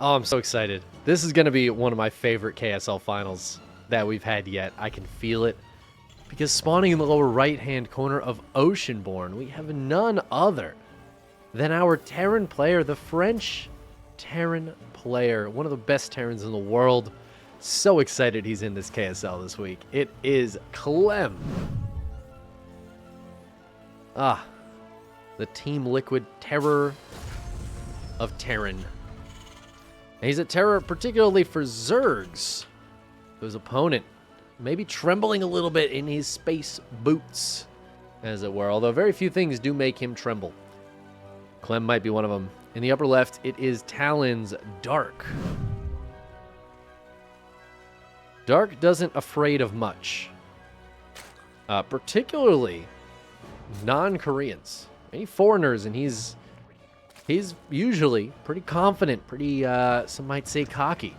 Oh, I'm so excited. This is going to be one of my favorite KSL finals that we've had yet. I can feel it. Because spawning in the lower right-hand corner of Oceanborn, we have none other than our Terran player, the French Terran player, one of the best Terrans in the world. So excited he's in this KSL this week. It is Clem. The Team Liquid terror of Terran. And he's a terror particularly for Zergs, his opponent. Maybe trembling a little bit in his space boots, as it were. Although very few things do make him tremble. Clem might be one of them. In the upper left, it is Talon's Dark. Dark doesn't afraid of much. Particularly non-Koreans. Any foreigners, and he's usually pretty confident, pretty, some might say cocky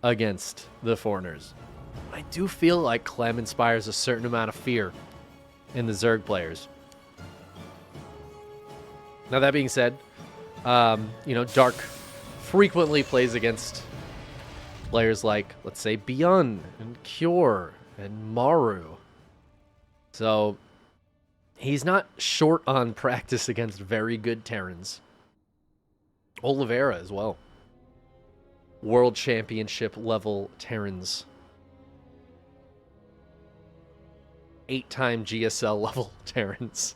against the foreigners. I do feel like Clem inspires a certain amount of fear in the Zerg players. Now, that being said, Dark frequently plays against players like, let's say, Beyond and Cure and Maru. So, he's not short on practice against very good Terrans. Oliveira as well. World Championship level Terrans. 8-time GSL level Terrans.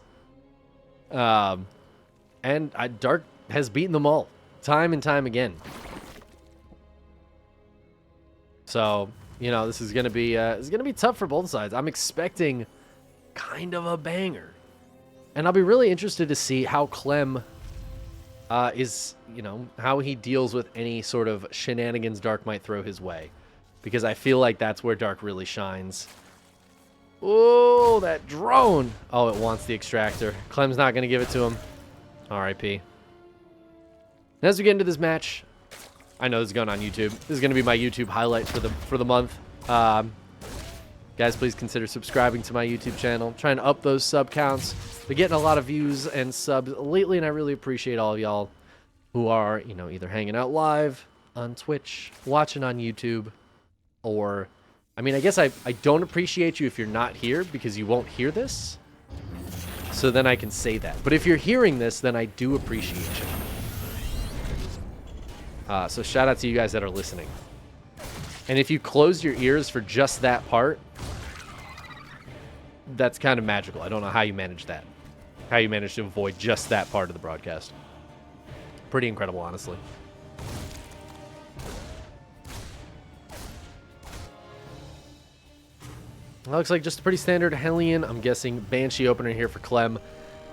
And Dark has beaten them all, time and time again. So, this is gonna be tough for both sides. I'm expecting kind of a banger, and I'll be really interested to see how Clem is, how he deals with any sort of shenanigans Dark might throw his way, because I feel like that's where Dark really shines. Oh, that drone! Oh, it wants the extractor. Clem's not gonna give it to him. R.I.P. As we get into this match, I know this is going on YouTube. This is going to be my YouTube highlight for the month. Guys, please consider subscribing to my YouTube channel. I'm trying to up those sub counts. We're getting a lot of views and subs lately, and I really appreciate all of y'all who are, either hanging out live on Twitch, watching on YouTube, or, I guess I don't appreciate you if you're not here because you won't hear this. So then I can say that. But if you're hearing this, then I do appreciate you. So shout out to you guys that are listening. And if you close your ears for just that part, that's kind of magical. I don't know how you manage that. How you manage to avoid just that part of the broadcast. Pretty incredible, honestly. That looks like just a pretty standard Hellion. I'm guessing Banshee opener here for Clem.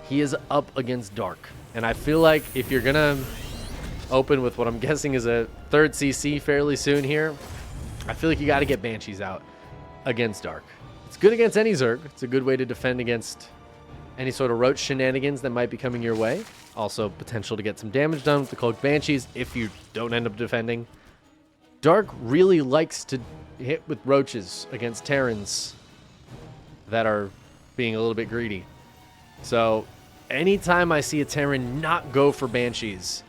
He is up against Dark. And I feel like if you're going to open with what I'm guessing is a third CC fairly soon here, I feel like you got to get Banshees out against Dark. It's good against any Zerg. It's a good way to defend against any sort of roach shenanigans that might be coming your way. Also, potential to get some damage done with the Cloaked Banshees if you don't end up defending. Dark really likes to hit with roaches against Terrans that are being a little bit greedy. So anytime I see a Terran not go for Banshees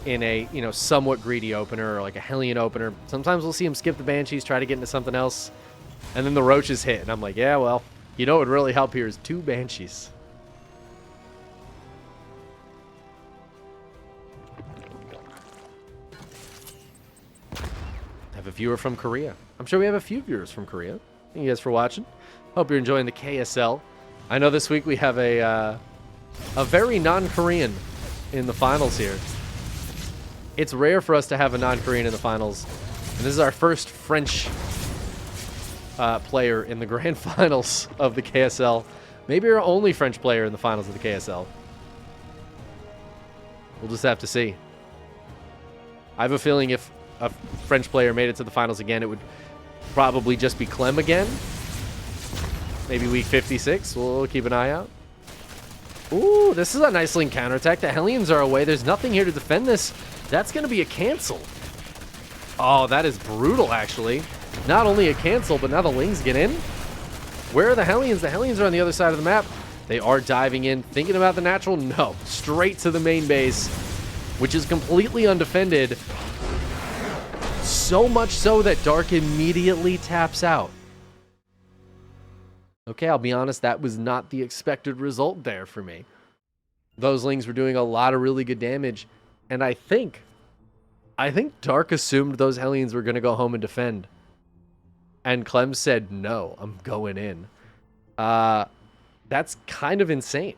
in a, somewhat greedy opener or like a Hellion opener, sometimes we'll see him skip the Banshees, try to get into something else, and then the roaches hit, and I'm like, yeah, well, what would really help here is 2 Banshees. I have a viewer from Korea. I'm sure we have a few viewers from Korea. Thank you guys for watching. Hope you're enjoying the KSL. I know this week we have a very non-Korean in the finals here. It's rare for us to have a non-Korean in the finals. And this is our first French player in the grand finals of the KSL. Maybe our only French player in the finals of the KSL. We'll just have to see. I have a feeling if a French player made it to the finals again, it would probably just be Clem again. Maybe week 56. We'll keep an eye out. Ooh, this is a nice link counterattack. The Hellions are away. There's nothing here to defend this. That's going to be a cancel. Oh, that is brutal, actually. Not only a cancel, but now the Lings get in. Where are the Hellions? The Hellions are on the other side of the map. They are diving in. Thinking about the natural? No. Straight to the main base. which is completely undefended. So much so that Dark immediately taps out. Okay, I'll be honest, that was not the expected result there for me. Those Lings were doing a lot of really good damage, and I think Dark assumed those Hellions were going to go home and defend. And Clem said, no, I'm going in. That's kind of insane.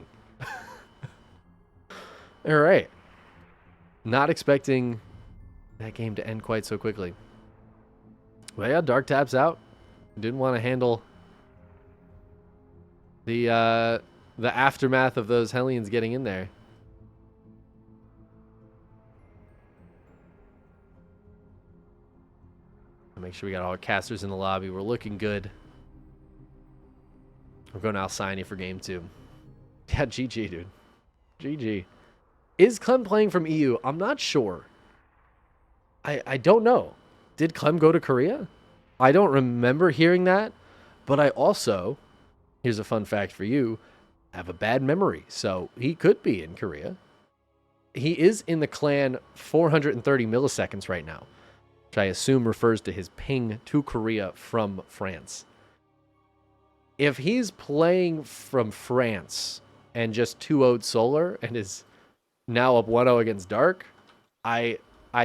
All right. Not expecting that game to end quite so quickly. Well, yeah, Dark taps out. Didn't want to handle the aftermath of those Hellions getting in there. Make sure we got all our casters in the lobby. We're looking good. We're going to Alcyone for game 2. Yeah, GG, dude. GG. Is Clem playing from EU? I'm not sure. I don't know. Did Clem go to Korea? I don't remember hearing that. But I also, here's a fun fact for you, have a bad memory. So he could be in Korea. He is in the clan 430 milliseconds right now, which I assume refers to his ping to Korea from France. If he's playing from France and just 2-0'd Solar and is now up 1-0 against Dark, I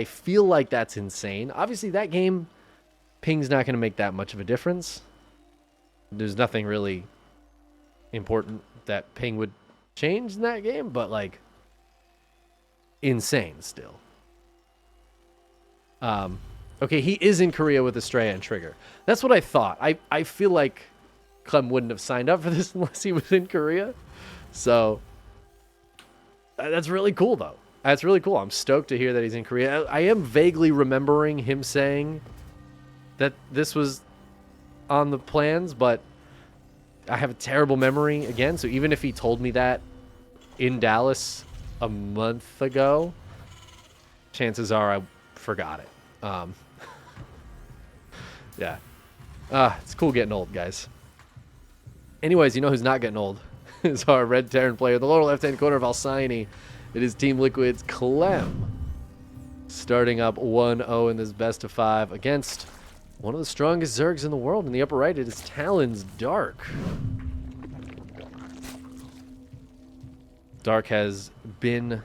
feel like that's insane. Obviously, that game, ping's not going to make that much of a difference. There's nothing really important that ping would change in that game, but, like, insane still. Okay, he is in Korea with Estrella and Trigger. That's what I thought. I feel like Clem wouldn't have signed up for this unless he was in Korea. So, that's really cool, though. That's really cool. I'm stoked to hear that he's in Korea. I am vaguely remembering him saying that this was on the plans, but I have a terrible memory again. So even if he told me that in Dallas a month ago, chances are I forgot it. Yeah. It's cool getting old, guys. Anyways, you know who's not getting old? Is our Red Terran player, the lower left-hand corner of Alcyone. It is Team Liquid's Clem, starting up 1-0 in this best of 5 against one of the strongest Zergs in the world. In the upper right, it is Talon's Dark. Dark has been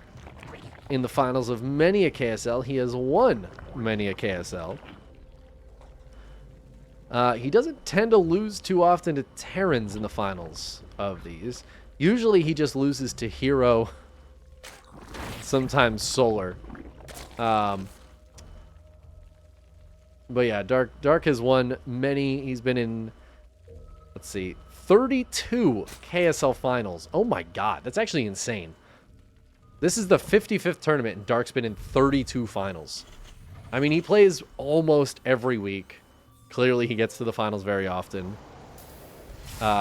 in the finals of many a KSL. He has won many a KSL. He doesn't tend to lose too often to Terrans in the finals of these. Usually he just loses to Hero, sometimes Solar. But yeah, Dark has won many. He's been in, let's see, 32 KSL finals. Oh my god, that's actually insane. This is the 55th tournament, and Dark's been in 32 finals. I mean, he plays almost every week. Clearly, he gets to the finals very often.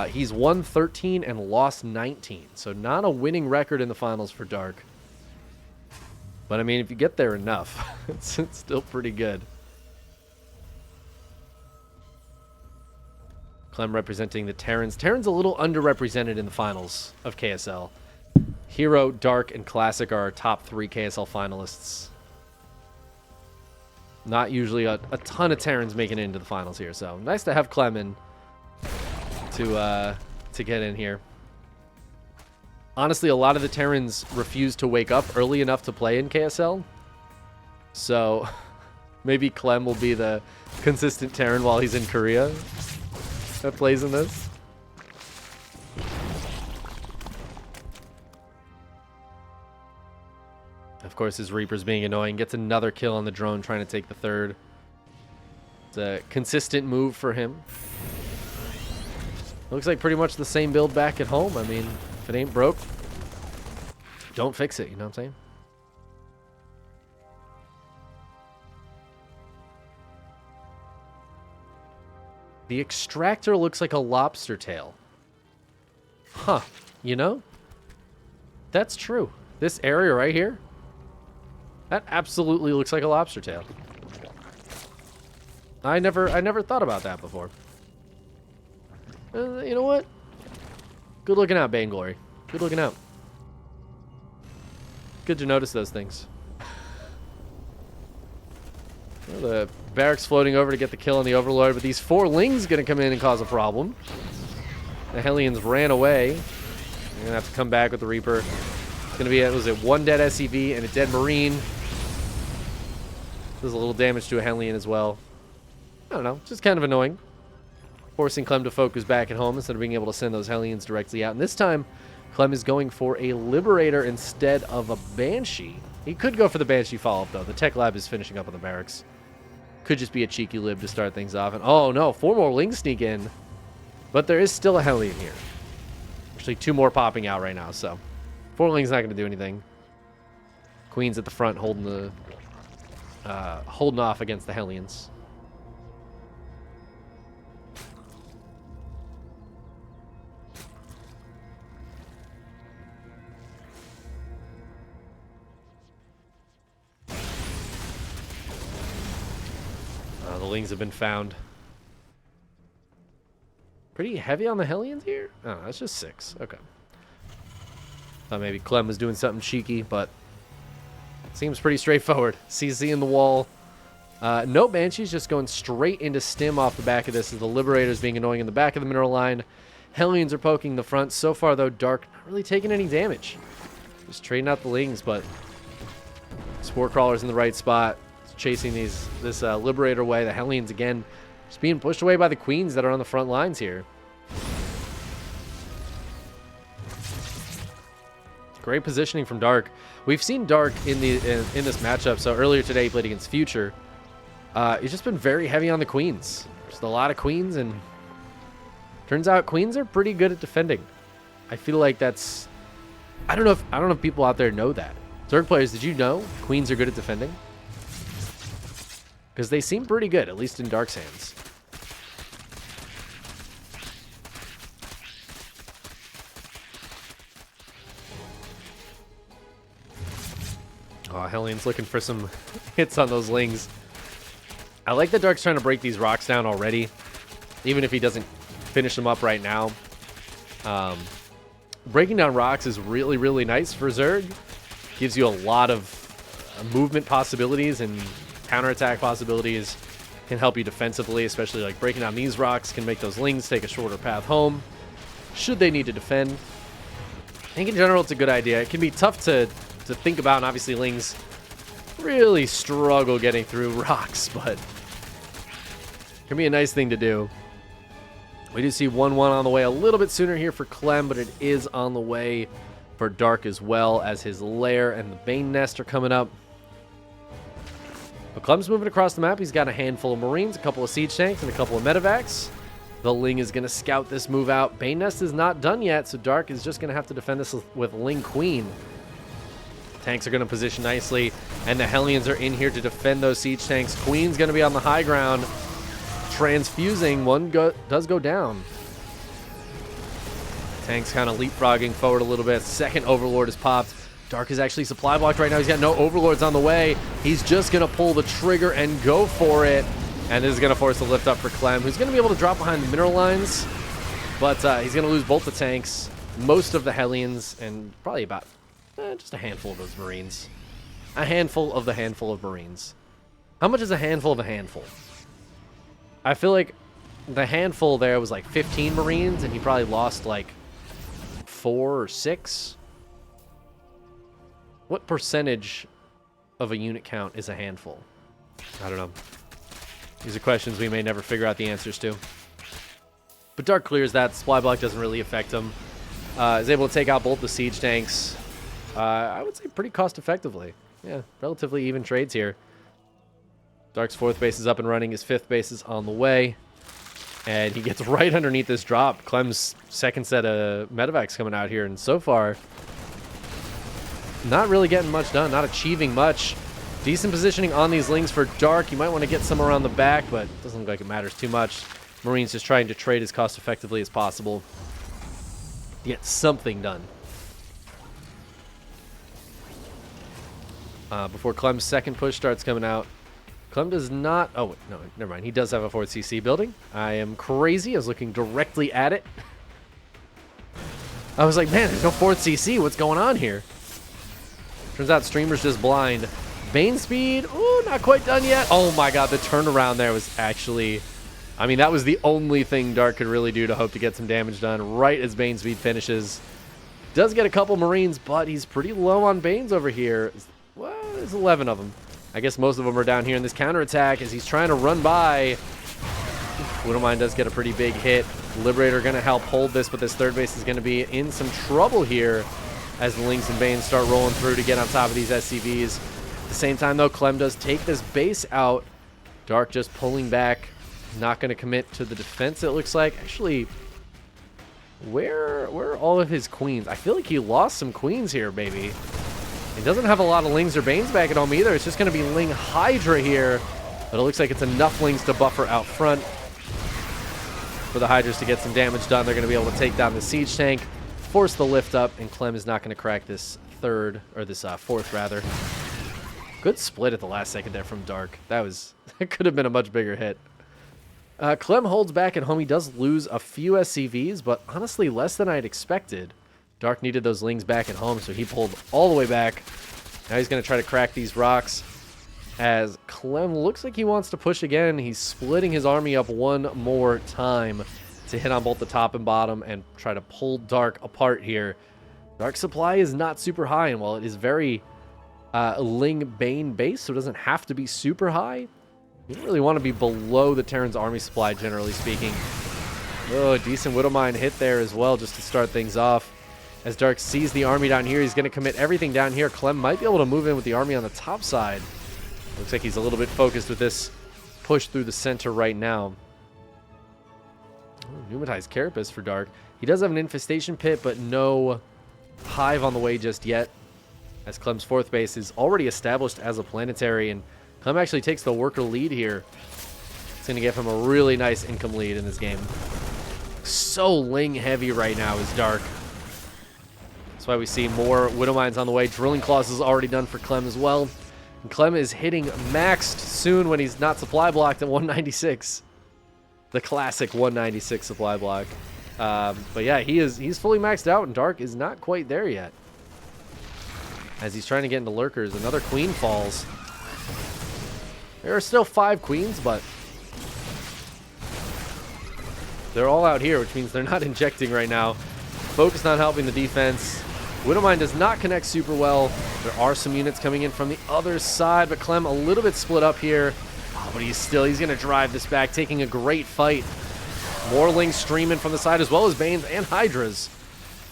He's won 13 and lost 19, so not a winning record in the finals for Dark. But, I mean, if you get there enough, it's still pretty good. Clem representing the Terrans. Terrans a little underrepresented in the finals of KSL. Hero, Dark, and Classic are our top 3 KSL finalists. Not usually a ton of Terrans making it into the finals here, so nice to have Clem in to get in here. Honestly, a lot of the Terrans refuse to wake up early enough to play in KSL, so maybe Clem will be the consistent Terran while he's in Korea that plays in this. Of course, his Reaper's being annoying. Gets another kill on the drone, trying to take the third. It's a consistent move for him. Looks like pretty much the same build back at home. I mean, if it ain't broke, don't fix it. You know what I'm saying? The extractor looks like a lobster tail. Huh. You know? That's true. This area right here, that absolutely looks like a lobster tail. I never thought about that before. You know what? Good looking out, Bane Glory. Good looking out. Good to notice those things. Well, the barracks floating over to get the kill on the Overlord, but these 4 Lings going to come in and cause a problem. The Hellions ran away. They're going to have to come back with the Reaper. It's going to be, was it 1 dead SCV and a dead Marine. Does a little damage to a Hellion as well. I don't know, just kind of annoying. Forcing Clem to focus back at home instead of being able to send those Hellions directly out. And this time, Clem is going for a Liberator instead of a Banshee. He could go for the Banshee follow-up, though. The Tech Lab is finishing up on the barracks. Could just be a cheeky lib to start things off. And oh, no, 4 more Lings sneak in. But there is still a Hellion here. Actually, 2 more popping out right now, so 4 Lings not going to do anything. Queen's at the front holding off against the Hellions. The Lings have been found. Pretty heavy on the Hellions here? Oh, that's just 6. Okay. Thought maybe Clem was doing something cheeky, but seems pretty straightforward. CC in the wall. No Banshees, just going straight into Stim off the back of this as the Liberators being annoying in the back of the mineral line. Hellions are poking the front. So far, though, Dark not really taking any damage. Just trading out the Lings, but Spore Crawler's in the right spot. Chasing this Liberator away. The Hellions, again, just being pushed away by the Queens that are on the front lines here. Great positioning from Dark. We've seen Dark in this matchup. So earlier today, he played against Future. He's just been very heavy on the Queens. Just a lot of Queens, and turns out Queens are pretty good at defending. I feel like that's. I don't know if people out there know that. Zerg players, did you know Queens are good at defending? Because they seem pretty good, at least in Dark's hands. Oh, Hellion's looking for some hits on those Lings. I like that Dark's trying to break these rocks down already, even if he doesn't finish them up right now. Breaking down rocks is really, really nice for Zerg. Gives you a lot of movement possibilities and counterattack possibilities. Can help you defensively, especially like breaking down these rocks can make those Lings take a shorter path home should they need to defend. I think in general it's a good idea. It can be tough to think about, and obviously Lings really struggle getting through rocks, but it can be a nice thing to do. We do see 1-1 on the way a little bit sooner here for Clem, but it is on the way for Dark as well, as his lair and the Bane Nest are coming up. But Clem's moving across the map. He's got a handful of Marines, a couple of Siege Tanks, and a couple of Medevacs. The Ling is going to scout this move out. Bane Nest is not done yet, so Dark is just going to have to defend this with Ling Queen. Tanks are going to position nicely, and the Hellions are in here to defend those Siege Tanks. Queen's going to be on the high ground, transfusing. One does go down. Tanks kind of leapfrogging forward a little bit. Second Overlord is popped. Dark is actually supply blocked right now. He's got no Overlords on the way. He's just going to pull the trigger and go for it. And this is going to force a lift up for Clem, who's going to be able to drop behind the mineral lines. But he's going to lose both the tanks, most of the Hellions, and probably about just a handful of those Marines. A handful of the handful of Marines. How much is a handful of a handful? I feel like the handful there was like 15 Marines, and he probably lost like 4 or 6. What percentage of a unit count is a handful? I don't know. These are questions we may never figure out the answers to. But Dark clears that. Supply block doesn't really affect him. Is able to take out both the Siege Tanks. I would say pretty cost effectively. Yeah, relatively even trades here. Dark's 4th base is up and running. His 5th base is on the way. And he gets right underneath this drop. Clem's second set of Medevacs coming out here. And so far, not really getting much done. Not achieving much. Decent positioning on these Lings for Dark. You might want to get some around the back, but it doesn't look like it matters too much. Marines just trying to trade as cost effectively as possible to get something done. Before Clem's second push starts coming out. Clem does not... Oh, no, never mind. He does have a 4th CC building. I am crazy. I was looking directly at it. I was like, man, there's no 4th CC. What's going on here? Turns out Streamer's just blind. Bane speed. Ooh, not quite done yet. Oh my god, the turnaround there was actually... I mean, that was the only thing Dark could really do to hope to get some damage done right as Bane speed finishes. Does get a couple Marines, but he's pretty low on Banes over here. Well, there's 11 of them. I guess most of them are down here in this counterattack as he's trying to run by. Widowmine does get a pretty big hit. Liberator going to help hold this, but this third base is going to be in some trouble here as the Lynx and Banes start rolling through to get on top of these SCVs. At the same time, though, Clem does take this base out. Dark just pulling back. Not going to commit to the defense, it looks like. Actually, where are all of his queens? I feel like he lost some queens here, baby. He doesn't have a lot of Lings or Banes back at home either. It's just going to be Ling Hydra here. But it looks like it's enough Lings to buffer out front for the Hydras to get some damage done. They're going to be able to take down the siege tank, force the lift up, and Clem is not going to crack this fourth rather. Good split at the last second there from Dark. That could have been a much bigger hit. Clem holds back at home. He does lose a few SCVs, but honestly less than I'd expected. Dark needed those Lings back at home, so he pulled all the way back. Now he's going to try to crack these rocks. As Clem looks like he wants to push again, he's splitting his army up one more time to hit on both the top and bottom and try to pull Dark apart here. Dark's supply is not super high, and while it is very Ling Bane base, so it doesn't have to be super high, you don't really want to be below the Terran's army supply, generally speaking. Oh, a decent Widowmine hit there as well, just to start things off. As Dark sees the army down here, he's going to commit everything down here. Clem might be able to move in with the army on the top side. Looks like he's a little bit focused with this push through the center right now. Oh, pneumatized Carapace for Dark. He does have an infestation pit, but no hive on the way just yet, as Clem's fourth base is already established as a planetary, and Clem actually takes the worker lead here. It's going to give him a really nice income lead in this game. So Ling heavy right now is Dark. That's why we see more Widowmines on the way. Drilling Claws is already done for Clem as well. And Clem is hitting maxed soon when he's not supply blocked at 196. The classic 196 supply block. But yeah, he's fully maxed out, and Dark is not quite there yet. As he's trying to get into lurkers, another queen falls. There are still 5 queens, but they're all out here, which means they're not injecting right now. Focused on helping the defense. Widowmine does not connect super well. There are some units coming in from the other side, but Clem a little bit split up here. Oh, but he's going to drive this back, taking a great fight. More Lings streaming from the side, as well as Banes and Hydras.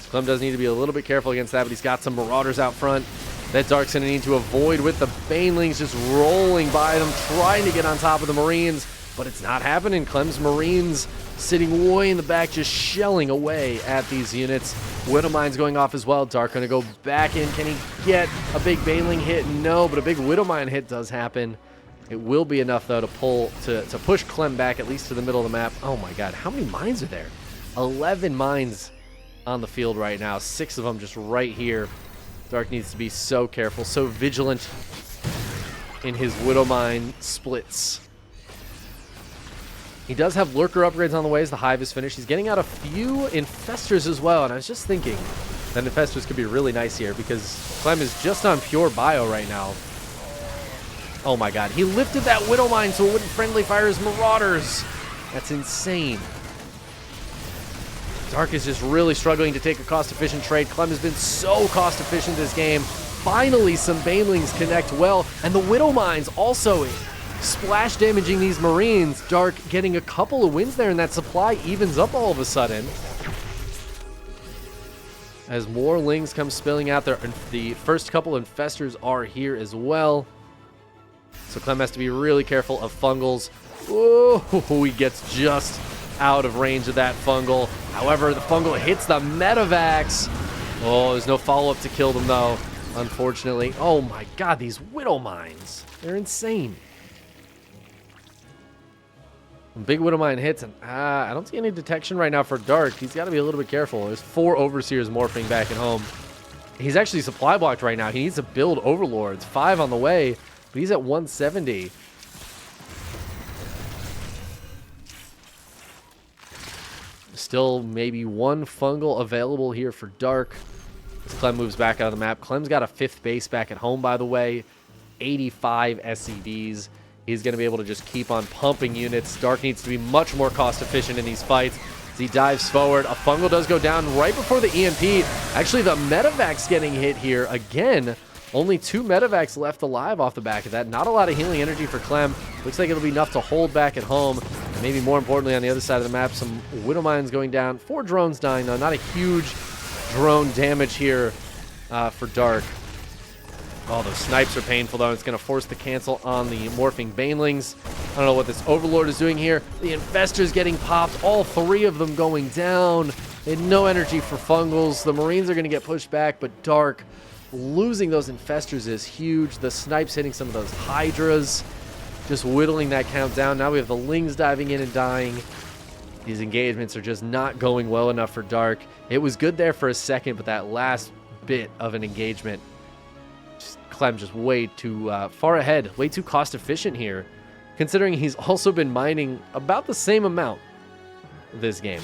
Clem does need to be a little bit careful against that, but he's got some Marauders out front that Dark's going to need to avoid, with the Banelings just rolling by them, trying to get on top of the Marines, but it's not happening. Clem's Marines sitting way in the back, just shelling away at these units. Widowmine's going off as well. Dark going to go back in. Can he get a big Baneling hit? No, but a big Widowmine hit does happen. It will be enough, though, to push Clem back at least to the middle of the map. Oh my god, how many mines are there? 11 mines on the field right now. 6 of them just right here. Dark needs to be so careful, so vigilant in his Widowmine splits. He does have lurker upgrades on the way as the hive is finished. He's getting out a few infestors as well, and I was just thinking that infestors could be really nice here because Clem is just on pure bio right now. Oh my god, he lifted that Widowmine so it wouldn't friendly fire his Marauders. That's insane. Dark is just really struggling to take a cost-efficient trade. Clem has been so cost-efficient this game. Finally, some Banelings connect well, and the Widowmines also splash damaging these Marines. Dark getting a couple of wins there, and that supply evens up all of a sudden. As more Lings come spilling out there, the first couple infestors are here as well. So Clem has to be really careful of fungals. Oh, he gets just out of range of that fungal. However, the fungal hits the Medivacs. Oh, there's no follow-up to kill them, though, unfortunately. Oh my god, these Widowmines. They're insane. Big Widowmine hits, and I don't see any detection right now for Dark. He's got to be a little bit careful. There's 4 Overseers morphing back at home. He's actually supply blocked right now. He needs to build Overlords. 5 on the way, but he's at 170. Still maybe 1 fungal available here for Dark as Clem moves back out of the map. Clem's got a 5th base back at home, by the way. 85 SCVs. He's going to be able to just keep on pumping units. Dark needs to be much more cost efficient in these fights. As he dives forward, a fungal does go down right before the EMP. Actually, the medevac's getting hit here again. Only 2 medevacs left alive off the back of that. Not a lot of healing energy for Clem. Looks like it'll be enough to hold back at home. And maybe more importantly, on the other side of the map, some Widow Mines going down. 4 drones dying, though. Not a huge drone damage here for Dark. Oh, those snipes are painful, though. It's going to force the cancel on the morphing banelings. I don't know what this Overlord is doing here. The Infester's getting popped. All 3 of them going down. They had no energy for fungals. The Marines are going to get pushed back, but Dark losing those Infestors is huge. The snipes hitting some of those Hydras, just whittling that count down. Now we have the Lings diving in and dying. These engagements are just not going well enough for Dark. It was good there for a second, but that last bit of an engagement, Clem just way too far ahead, way too cost efficient here, considering he's also been mining about the same amount this game.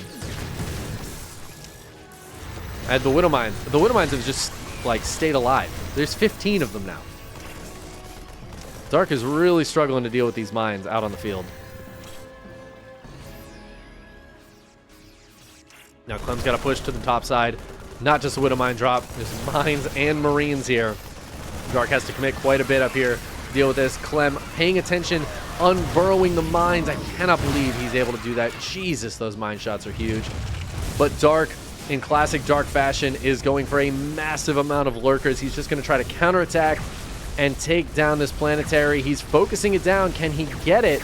And the Widow Mines have just like stayed alive. There's 15 of them now. Dark is really struggling to deal with these mines out on the field. Now Clem's got to push to the top side. Not just a Widow Mine drop. There's mines and Marines here. Dark has to commit quite a bit up here to deal with this. Clem paying attention, unburrowing the mines. I cannot believe he's able to do that. Jesus, those mine shots are huge. But Dark, in classic Dark fashion, is going for a massive amount of lurkers. He's just going to try to counterattack and take down this planetary. He's focusing it down. Can he get it?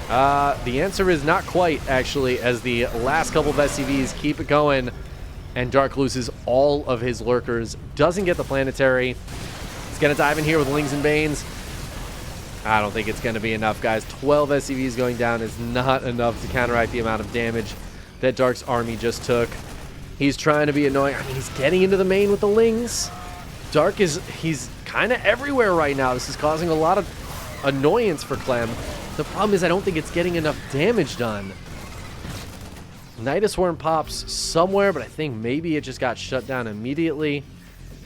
The answer is not quite, actually, as the last couple of SCVs keep it going, and Dark loses all of his lurkers. Doesn't get the planetary. He's going to dive in here with Lings and Banes. I don't think it's going to be enough, guys. 12 SCVs going down is not enough to counteract the amount of damage that Dark's army just took. He's trying to be annoying. I mean, he's getting into the main with the Lings. Dark he's kind of everywhere right now. This is causing a lot of annoyance for Clem. The problem is I don't think it's getting enough damage done. Nidus Worm pops somewhere, but I think maybe it just got shut down immediately.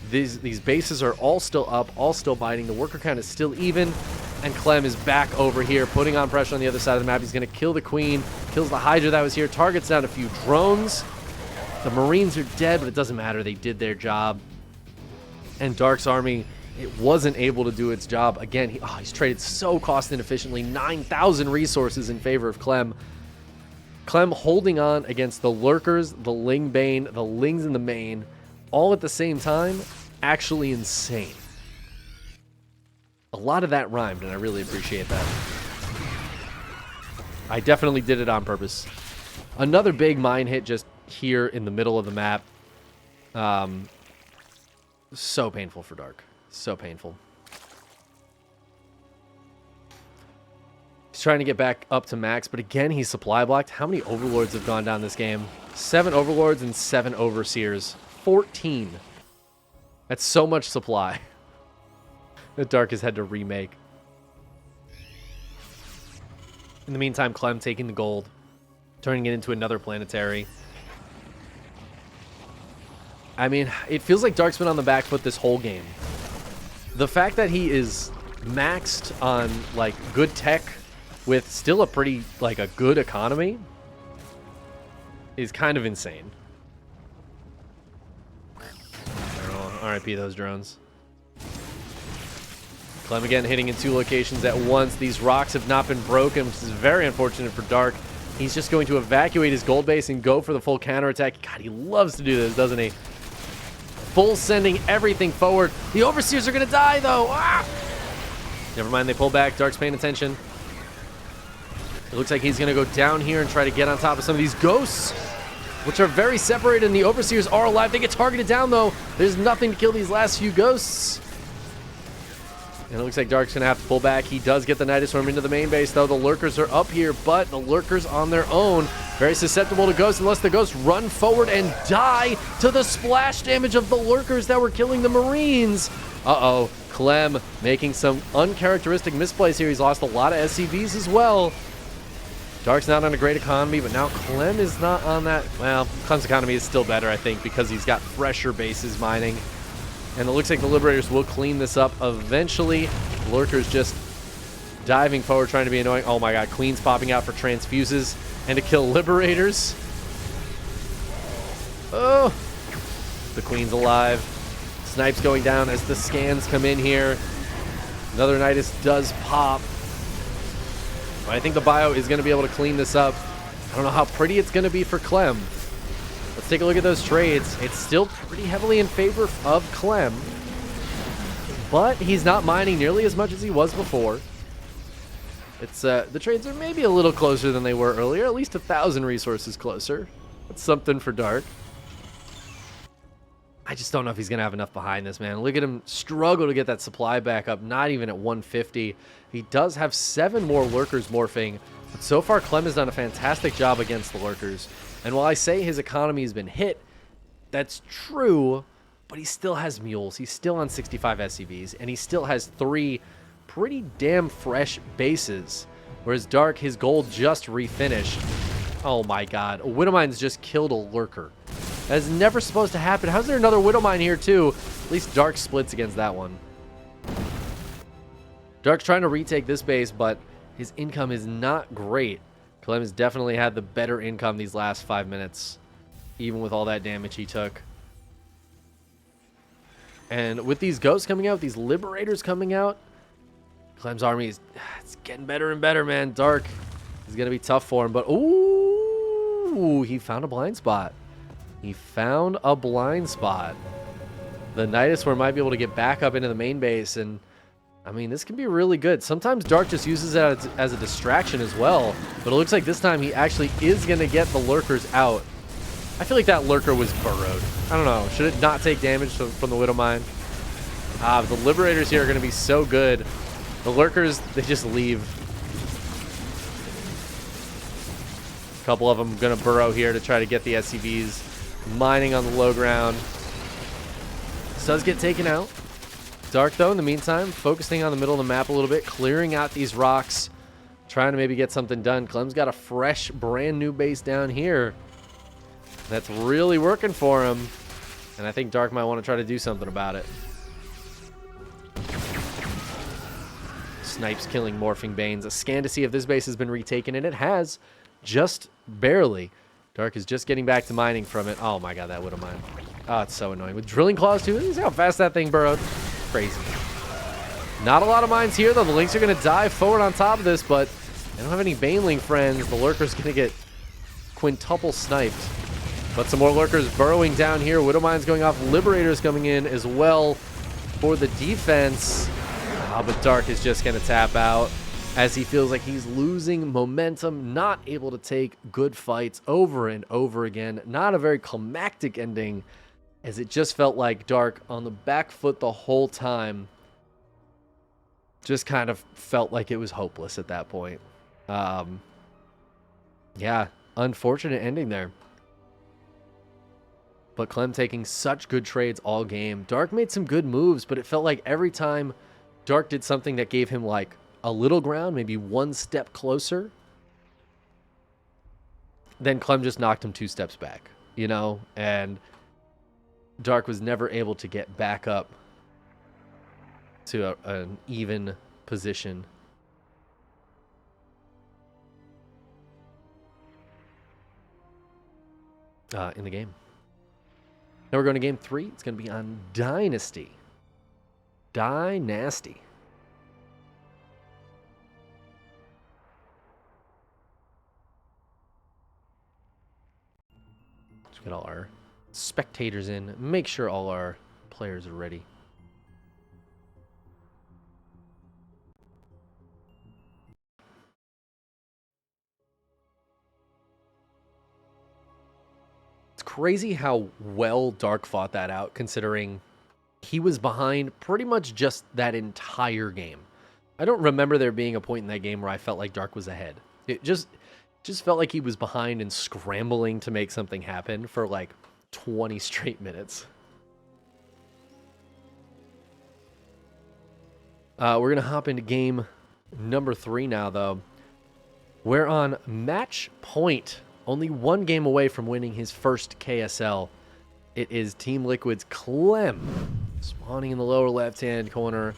These bases are all still up, all still biting. The worker count is still even, and Clem is back over here, putting on pressure on the other side of the map. He's going to kill the Queen, kills the Hydra that was here, targets down a few drones. The Marines are dead, but it doesn't matter. They did their job. And Dark's army, it wasn't able to do its job. Again, he's traded so cost inefficiently. 9,000 resources in favor of Clem. Clem holding on against the Lurkers, the Ling Bane, the Lings in the main, all at the same time. Actually insane. A lot of that rhymed, and I really appreciate that. I definitely did it on purpose. Another big mine hit just here in the middle of the map. So painful for Dark. So painful. He's trying to get back up to max, but again, he's supply blocked. How many Overlords have gone down this game? 7 Overlords and 7 Overseers. 14. That's so much supply that Dark has had to remake. In the meantime, Clem taking the gold, turning it into another planetary. I mean, it feels like Dark's been on the back foot this whole game. The fact that he is maxed on, like, good tech with still a pretty, like, a good economy is kind of insane. RIP those drones. Clem again hitting in 2 locations at once. These rocks have not been broken, which is very unfortunate for Dark. He's just going to evacuate his gold base and go for the full counterattack. God, he loves to do this, doesn't he? Full sending everything forward. The Overseers are going to die, though. Ah! Never mind, they pull back. Dark's paying attention. It looks like he's going to go down here and try to get on top of some of these ghosts, which are very separated, and the Overseers are alive. They get targeted down, though. There's nothing to kill these last few ghosts. And it looks like Dark's going to have to pull back. He does get the Nidus Worm into the main base, though. The Lurkers are up here, but the Lurkers on their own, very susceptible to ghosts unless the ghosts run forward and die to the splash damage of the Lurkers that were killing the Marines. Uh-oh. Clem making some uncharacteristic misplays here. He's lost a lot of SCVs as well. Dark's not on a great economy, but now Clem is not on that. Well, Clem's economy is still better, I think, because he's got fresher bases mining. And it looks like the Liberators will clean this up eventually. Lurkers just diving forward, trying to be annoying. Oh my god, Queen's popping out for transfuses and to kill Liberators. Oh, the Queen's alive. Snipes going down as the scans come in here. Another Nidus does pop. But I think the bio is going to be able to clean this up. I don't know how pretty it's going to be for Clem. Let's take a look at those trades. It's still pretty heavily in favor of Clem. But he's not mining nearly as much as he was before. It's the trades are maybe a little closer than they were earlier. At least 1,000 resources closer. That's something for Dark. I just don't know if he's going to have enough behind this, man. Look at him struggle to get that supply back up, not even at 150. He does have 7 more Lurkers morphing, but so far Clem has done a fantastic job against the Lurkers. And while I say his economy has been hit, that's true, but he still has mules. He's still on 65 SCVs, and he still has 3 pretty damn fresh bases. Whereas Dark, his gold just refinished. Oh my god, a Widowmine's just killed a Lurker. That's never supposed to happen. How's there another Widowmine here too? At least Dark splits against that one. Dark's trying to retake this base, but his income is not great. Clem has definitely had the better income these last 5 minutes, even with all that damage he took. And with these ghosts coming out, these Liberators coming out, Clem's army is it's getting better and better, man. Dark is going to be tough for him, but ooh, he found a blind spot. He found a blind spot. The Nidus might be able to get back up into the main base, and I mean, this can be really good. Sometimes Dark just uses it as a distraction as well, but it looks like this time he actually is going to get the Lurkers out. I feel like that Lurker was burrowed. I don't know. Should it not take damage from the Widowmine? The Liberators here are going to be so good. The Lurkers, they just leave. A couple of them going to burrow here to try to get the SCVs. Mining on the low ground. This does get taken out. Dark, though, in the meantime, focusing on the middle of the map a little bit, clearing out these rocks, trying to maybe get something done. Clem's got a fresh, brand new base down here that's really working for him, and I think Dark might want to try to do something about it. Snipes killing Morphing Banes. A scan to see if this base has been retaken, and it has, just barely. Dark is just getting back to mining from it. Oh my god, that Widowmine. Oh, it's so annoying. With drilling claws too, see how fast that thing burrowed? Crazy. Not a lot of mines here, though. The Lynx are going to dive forward on top of this, but they don't have any Baneling friends. The Lurker's going to get quintuple sniped. But some more Lurkers burrowing down here. Widowmine's going off. Liberators coming in as well for the defense. But Dark is just going to tap out as he feels like he's losing momentum, not able to take good fights over and over again. Not a very climactic ending, as it just felt like Dark on the back foot the whole time. Just kind of felt like it was hopeless at that point. Yeah, unfortunate ending there. But Clem taking such good trades all game. Dark made some good moves, but it felt like every time Dark did something that gave him like a little ground, maybe one step closer, then Clem just knocked him 2 steps back, you know? And Dark was never able to get back up to an even position. In the game. Now we're going to game 3. It's going to be on Dynasty. Dynasty. Let's get all our spectators in. Make sure all our players are ready. It's crazy how well Dark fought that out, considering he was behind pretty much just that entire game. I don't remember there being a point in that game where I felt like Dark was ahead. It just felt like he was behind and scrambling to make something happen for like 20 straight minutes. We're going to hop into game number 3 now, though. We're on match point. Only 1 game away from winning his first KSL. It is Team Liquid's Clem. Spawning in the lower left-hand corner.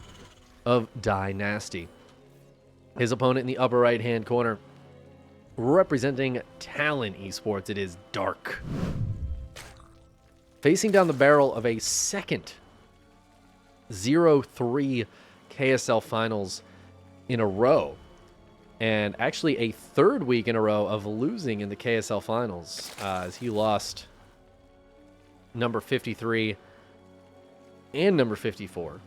of Dynasty. His opponent in the upper right-hand corner, representing Talon Esports, it is Dark. Facing down the barrel of a second 0-3 KSL Finals in a row. And actually a third week in a row of losing in the KSL Finals, as he lost number 53 and number 54.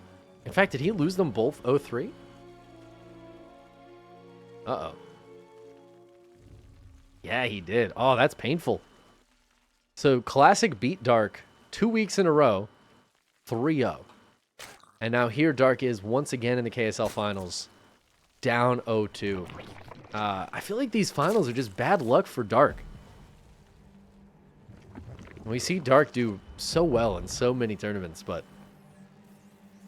In fact, did he lose them both 0-3? Uh-oh. Yeah, he did. Oh, that's painful. So Classic beat Dark 2 weeks in a row, 3-0. And now here Dark is once again in the KSL Finals, down 0-2. I feel like these finals are just bad luck for Dark. We see Dark do so well in so many tournaments, but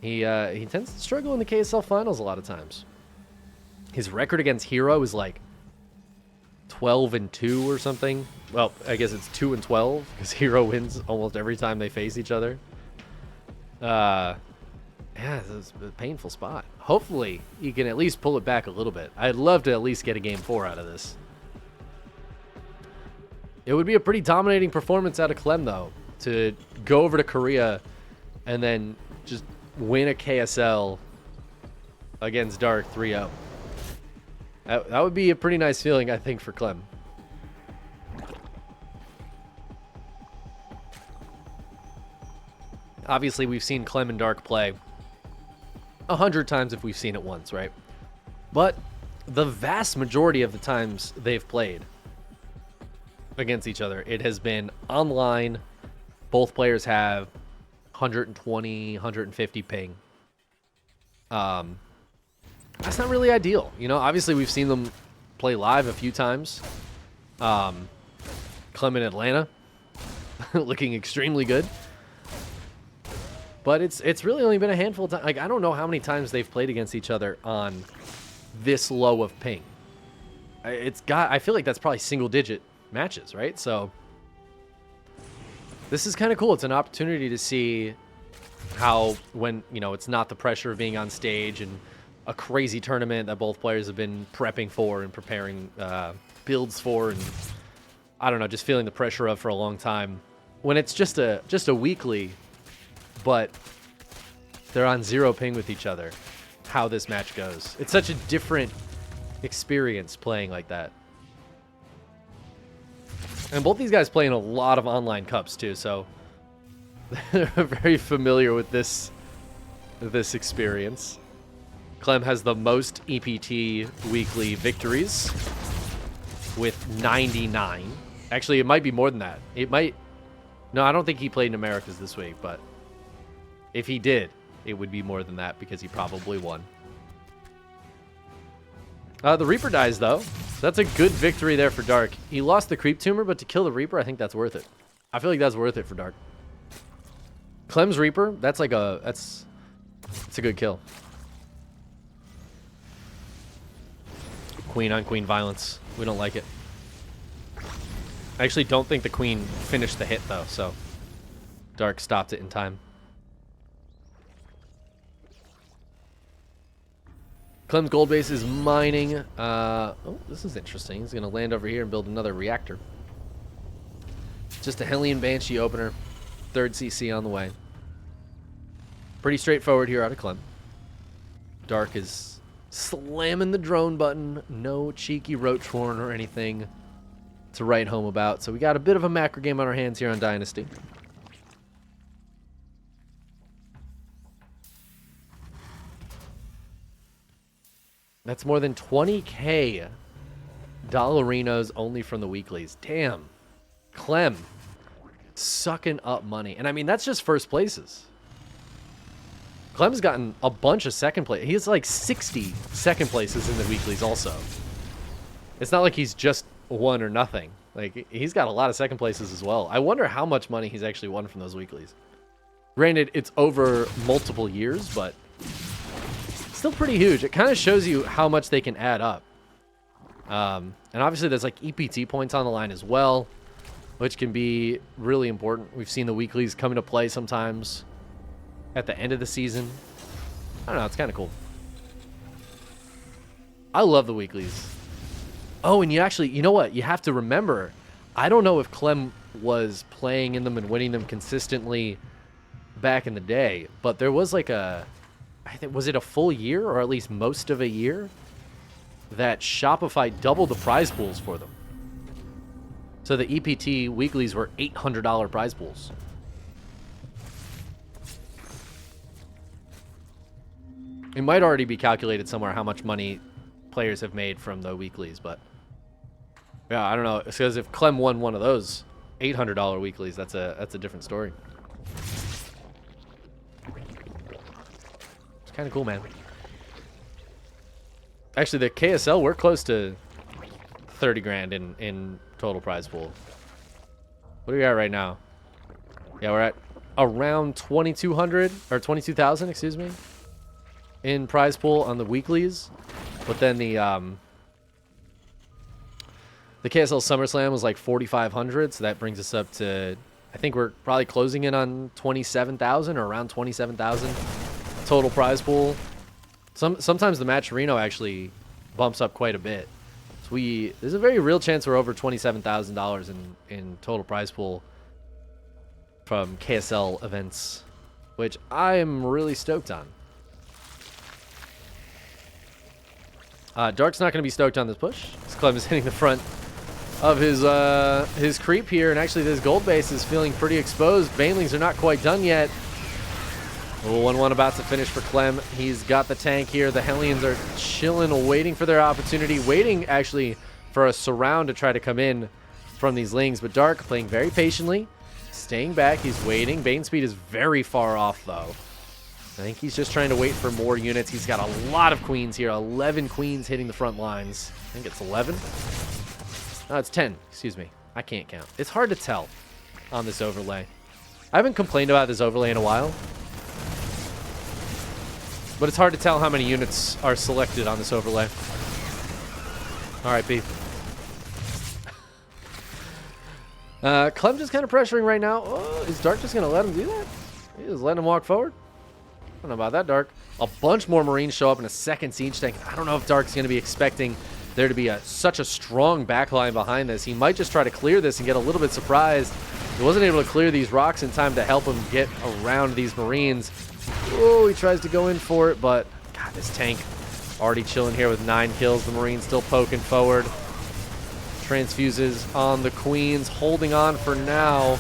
he tends to struggle in the KSL Finals a lot of times. His record against Hero is like 12-2 or something. Well, I guess it's 2-12 because Hero wins almost every time they face each other. Yeah, it's a painful spot. Hopefully, he can at least pull it back a little bit. I'd love to at least get a Game 4 out of this. It would be a pretty dominating performance out of Clem, though, to go over to Korea and then just win a KSL against Dark 3-0. That would be a pretty nice feeling, I think, for Clem. Obviously, we've seen Clem and Dark play 100 times if we've seen it once, right? But the vast majority of the times they've played against each other, it has been online. Both players have 120, 150 ping. That's not really ideal. You know, obviously we've seen them play live a few times. Clem in Atlanta, looking extremely good. But it's really only been a handful of times. Like, I don't know how many times they've played against each other on this low of ping. I feel like that's probably single-digit matches, right? So this is kind of cool. It's an opportunity to see how, when, you know, it's not the pressure of being on stage and a crazy tournament that both players have been prepping for and preparing builds for, and I don't know, just feeling the pressure of for a long time. When it's just a weekly, but they're on 0 ping with each other, how this match goes. It's such a different experience playing like that. And both these guys play in a lot of online cups too, so they're very familiar with this experience. Clem has the most EPT weekly victories with 99. Actually, it might be more than that. It might... No, I don't think he played in Americas this week, but if he did, it would be more than that because he probably won. The Reaper dies, though. That's a good victory there for Dark. He lost the Creep Tumor, but to kill the Reaper, I think that's worth it. I feel like that's worth it for Dark. Clem's Reaper, that's like it's a good kill. Queen on Queen violence. We don't like it. I actually don't think the Queen finished the hit, though, so Dark stopped it in time. Clem's gold base is mining. Oh, this is interesting. He's going to land over here and build another reactor. Just a Hellion Banshee opener. 3rd CC on the way. Pretty straightforward here out of Clem. Dark is slamming the drone button. No cheeky roach horn or anything to write home about. So we got a bit of a macro game on our hands here on Dynasty. That's more than 20K Dollarinos only from the weeklies. Damn. Clem sucking up money. And I mean, that's just first places. Clem's gotten a bunch of second place. He has like 60 second places in the weeklies also. It's not like he's just won or nothing. Like, he's got a lot of second places as well. I wonder how much money he's actually won from those weeklies. Granted, it's over multiple years, but still pretty huge. It kind of shows you how much they can add up. And obviously there's like EPT points on the line as well, which can be really important. We've seen the weeklies come into play sometimes at the end of the season. I don't know, it's kind of cool. I love the weeklies. Oh, and you know what? You have to remember, I don't know if Clem was playing in them and winning them consistently back in the day, but there was like I think, was it a full year or at least most of a year that Shopify doubled the prize pools for them. So the EPT weeklies were $800 prize pools. It might already be calculated somewhere how much money players have made from the weeklies, but yeah, I don't know. Because if Clem won one of those $800 weeklies, that's a different story. It's kind of cool, man. Actually, the KSL, we're close to 30 grand in total prize pool. What are we at right now? Yeah, we're at around 2,200 or 22,000, excuse me, in prize pool on the weeklies. But then the KSL SummerSlam was like 4,500, so that brings us up to, I think we're probably closing in on 27,000 or around 27,000 total prize pool. Sometimes the match Reno actually bumps up quite a bit. So there's a very real chance we're over $27,000 in total prize pool from KSL events, which I am really stoked on. Dark's not going to be stoked on this push. Clem is hitting the front of his creep here, and actually this gold base is feeling pretty exposed. Banelings are not quite done yet. 1-1 about to finish for Clem. He's got the tank here. The Hellions are chilling, waiting for their opportunity, waiting actually for a surround to try to come in from these Lings, but Dark playing very patiently, staying back. He's waiting. Bane speed is very far off, though. I think he's just trying to wait for more units. He's got a lot of queens here. 11 queens hitting the front lines. I think it's 11. No, it's 10. Excuse me. I can't count. It's hard to tell on this overlay. I haven't complained about this overlay in a while, but it's hard to tell how many units are selected on this overlay. All right, B. Clem just kind of pressuring right now. Oh, is Dark just going to let him do that? He just letting him walk forward? I don't know about that, Dark. A bunch more Marines show up in a second siege tank. I don't know if Dark's going to be expecting there to be such a strong backline behind this. He might just try to clear this and get a little bit surprised. He wasn't able to clear these rocks in time to help him get around these Marines. Oh, he tries to go in for it, but God, this tank already chilling here with 9 kills. The Marines still poking forward. Transfuses on the Queens, holding on for now.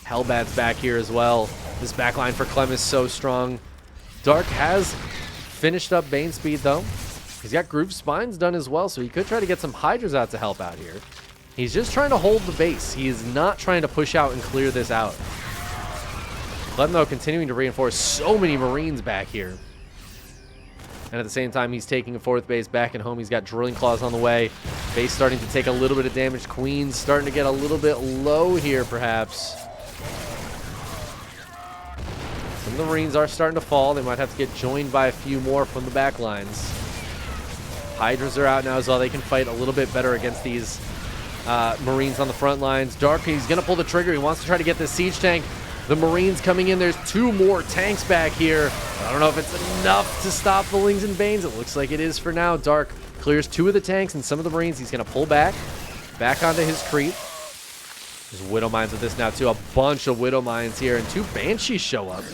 Hellbat's back here as well. This backline for Clem is so strong. Dark has finished up Bane speed, though. He's got Groove Spines done as well, so he could try to get some Hydras out to help out here. He's just trying to hold the base. He is not trying to push out and clear this out. Clem, though, continuing to reinforce so many Marines back here. And at the same time, he's taking a 4th base back at home. He's got Drilling Claws on the way. Base starting to take a little bit of damage. Queens starting to get a little bit low here, perhaps. Some of the Marines are starting to fall. They might have to get joined by a few more from the back lines. Hydras are out now as well. They can fight a little bit better against these Marines on the front lines. Dark, he's going to pull the trigger. He wants to try to get this siege tank. The Marines coming in. There's 2 more tanks back here. I don't know if it's enough to stop the Lings and Banes. It looks like it is for now. Dark clears 2 of the tanks and some of the Marines. He's going to pull back onto his creep. There's Widow Mines with this now, too. A bunch of Widow Mines here, and 2 Banshees show up.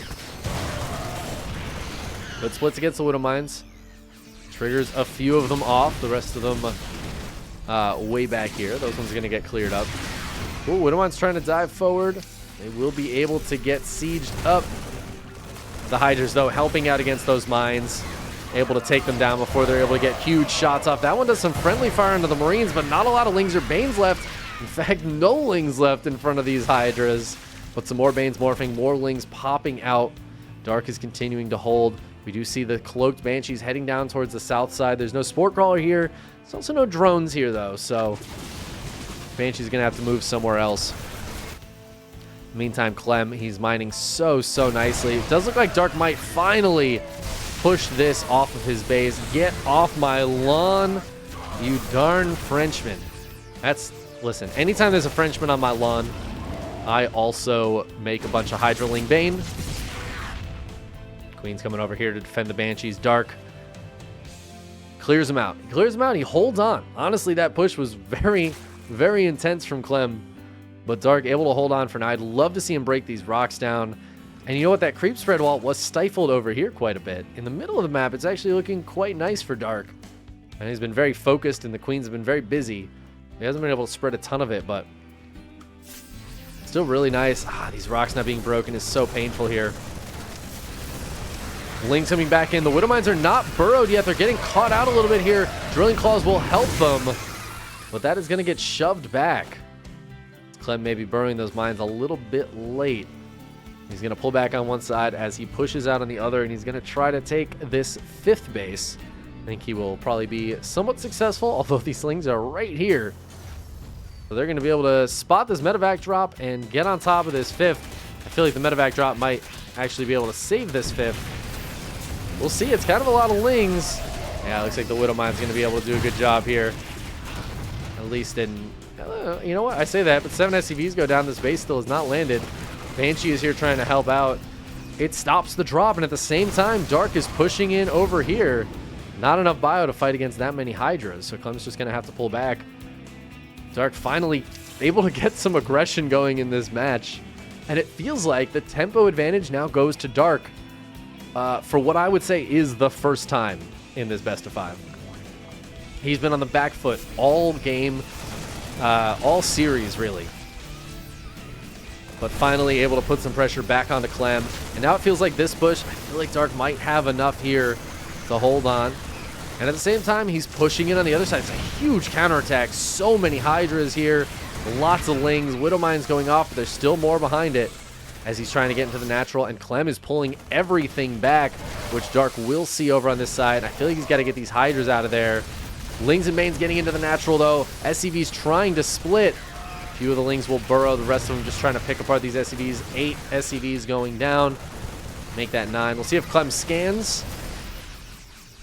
Good splits against the Widow Mines. Triggers a few of them off. The rest of them way back here. Those ones are going to get cleared up. Ooh, Widow Mines trying to dive forward. They will be able to get sieged up. The Hydras, though, helping out against those mines. Able to take them down before they're able to get huge shots off. That one does some friendly fire into the Marines, but not a lot of Lings or Banes left. In fact, no Lings left in front of these Hydras. But some more Banes morphing, more Lings popping out. Dark is continuing to hold. We do see the cloaked Banshees heading down towards the south side. There's no Sport Crawler here. There's also no drones here, though, so Banshee's going to have to move somewhere else. Meantime, Clem, he's mining so nicely. It does look like Dark might finally push this off of his base. Get off my lawn, you darn Frenchman. Listen, anytime there's a Frenchman on my lawn, I also make a bunch of Hydraling Bane. Queen's coming over here to defend the Banshees. Dark Clears him out. He clears him out. He holds on. Honestly, that push was very, very intense from Clem. But Dark able to hold on for now. I'd love to see him break these rocks down. And you know what? That creep spread wall was stifled over here quite a bit. In the middle of the map, it's actually looking quite nice for Dark. And he's been very focused, and the Queens have been very busy. He hasn't been able to spread a ton of it, but still really nice. These rocks not being broken is so painful here. Lings coming back in. The Widow Mines are not burrowed yet. They're getting caught out a little bit here. Drilling Claws will help them, but that is going to get shoved back. Clem may be burrowing those mines a little bit late. He's going to pull back on one side as he pushes out on the other, and he's going to try to take this 5th base. I think he will probably be somewhat successful, although these Lings are right here. So they're going to be able to spot this medevac drop and get on top of this 5th. I feel like the medevac drop might actually be able to save this 5th. We'll see. It's kind of a lot of Lings. Yeah, it looks like the Widow Mine's going to be able to do a good job here. At least in... you know what? I say that, but 7 SCVs go down. This base still has not landed. Banshee is here trying to help out. It stops the drop, and at the same time, Dark is pushing in over here. Not enough bio to fight against that many Hydras, so Clem's just going to have to pull back. Dark finally able to get some aggression going in this match. And it feels like the tempo advantage now goes to Dark for what I would say is the first time in this best of 5. He's been on the back foot all game, all series, really. But finally able to put some pressure back onto Clem. And now it feels like this push, I feel like Dark might have enough here to hold on. And at the same time, he's pushing in on the other side. It's a huge counterattack. So many Hydras here. Lots of Lings. Widow Mines going off, but there's still more behind it as he's trying to get into the natural. And Clem is pulling everything back, which Dark will see over on this side. I feel like he's got to get these Hydras out of there. Lings and Mains getting into the natural, though. SCV's trying to split. A few of the Lings will burrow. The rest of them just trying to pick apart these SCVs. 8 SCVs going down. Make that 9. We'll see if Clem scans.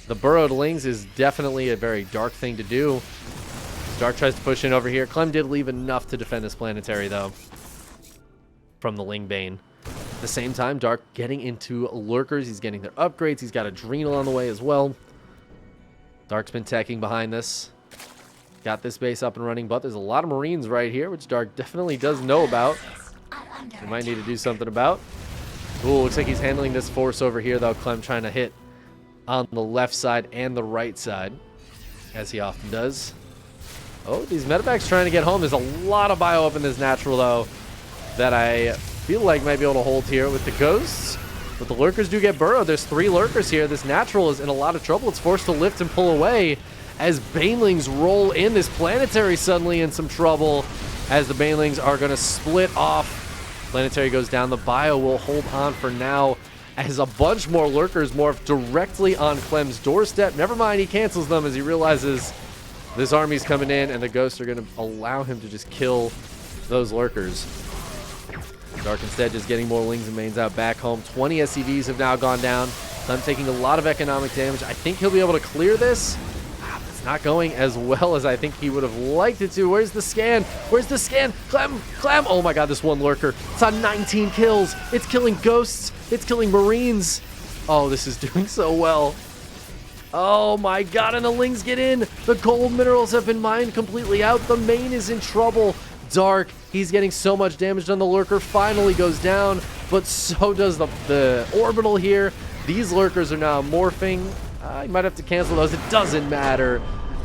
The burrowed Lings is definitely a very Dark thing to do. Dark tries to push in over here. Clem did leave enough to defend this planetary, though, from the Ling Bane. At the same time, Dark getting into Lurkers. He's getting their upgrades. He's got Adrenal on the way as well. Dark's been teching behind this. Got this base up and running, but there's a lot of Marines right here, which Dark definitely does know about. He might need to do something about. Ooh, looks like he's handling this force over here, though. Clem trying to hit on the left side and the right side, as he often does. Oh, these medevacs trying to get home. There's a lot of bio up in this natural, though, that I feel like might be able to hold here with the ghosts. But the Lurkers do get burrowed. There's 3 Lurkers here. This natural is in a lot of trouble. It's forced to lift and pull away as Banelings roll in. This planetary suddenly in some trouble as the Banelings are going to split off. Planetary goes down. The bio will hold on for now as a bunch more Lurkers morph directly on Clem's doorstep. Never mind, he cancels them as he realizes this army's coming in, and the ghosts are going to allow him to just kill those Lurkers. Dark instead just getting more Lings and Mains out back home. 20 SCVs have now gone down. Clem taking a lot of economic damage. I think he'll be able to clear this. It's not going as well as I think he would have liked it to. Where's the scan? Where's the scan? Clem! Clem! Oh my god, this one Lurker. It's on 19 kills. It's killing ghosts. It's killing Marines. Oh, this is doing so well. Oh my god, and the Lings get in. The gold minerals have been mined completely out. The main is in trouble. Dark, he's getting so much damage done. The Lurker finally goes down, but so does the orbital here. These Lurkers are now morphing. You might have to cancel those. It doesn't matter.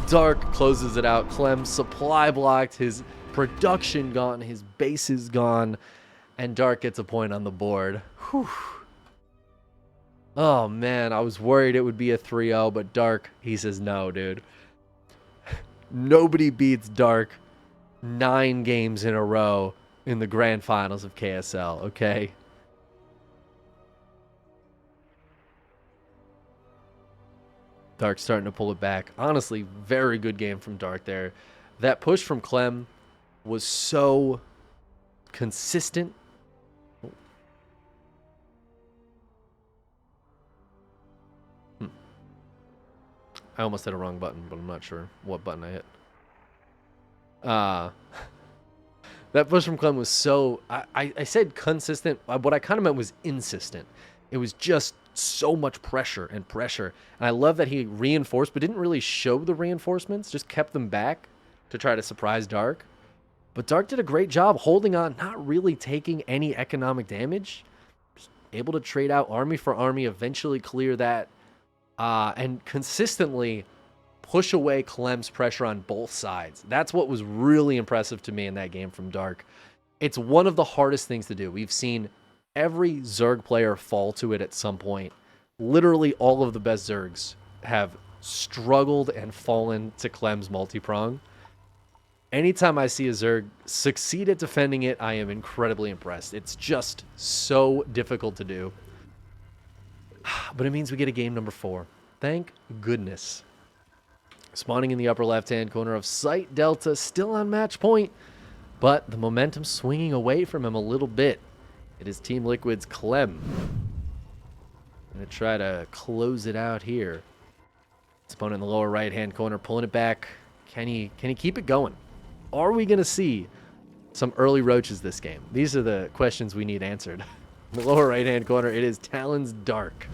Dark closes it out. Clem supply blocked. His production gone. His base is gone. And Dark gets a point on the board. Whew. Oh, man. I was worried it would be a 3-0, but Dark, he says no, dude. Nobody beats Dark 9 games in a row in the grand finals of KSL, okay? Dark's starting to pull it back. Honestly, very good game from Dark there. That push from Clem was so consistent. I almost hit a wrong button, but I'm not sure what button I hit. That push from Clem was so... I said consistent. What I kind of meant was insistent. It was just just so much pressure and pressure. And I love that he reinforced, but didn't really show the reinforcements, just kept them back to try to surprise Dark. But Dark did a great job holding on, not really taking any economic damage. Just able to trade out army for army, eventually clear that, and consistently push away Clem's pressure on both sides. That's what was really impressive to me in that game from Dark. It's one of the hardest things to do. We've seen every Zerg player fall to it at some point. Literally all of the best Zergs have struggled and fallen to Clem's multi-prong. Anytime I see a Zerg succeed at defending it, I am incredibly impressed. It's just so difficult to do. But it means we get a game number 4. Thank goodness. Spawning in the upper left-hand corner of Sight Delta, still on match point, but the momentum swinging away from him a little bit. It is Team Liquid's Clem. Gonna try to close it out here. Opponent in the lower right-hand corner, pulling it back. Can he keep it going? Are we gonna see some early roaches this game? These are the questions we need answered. In the lower right-hand corner, it is Talon's Dark.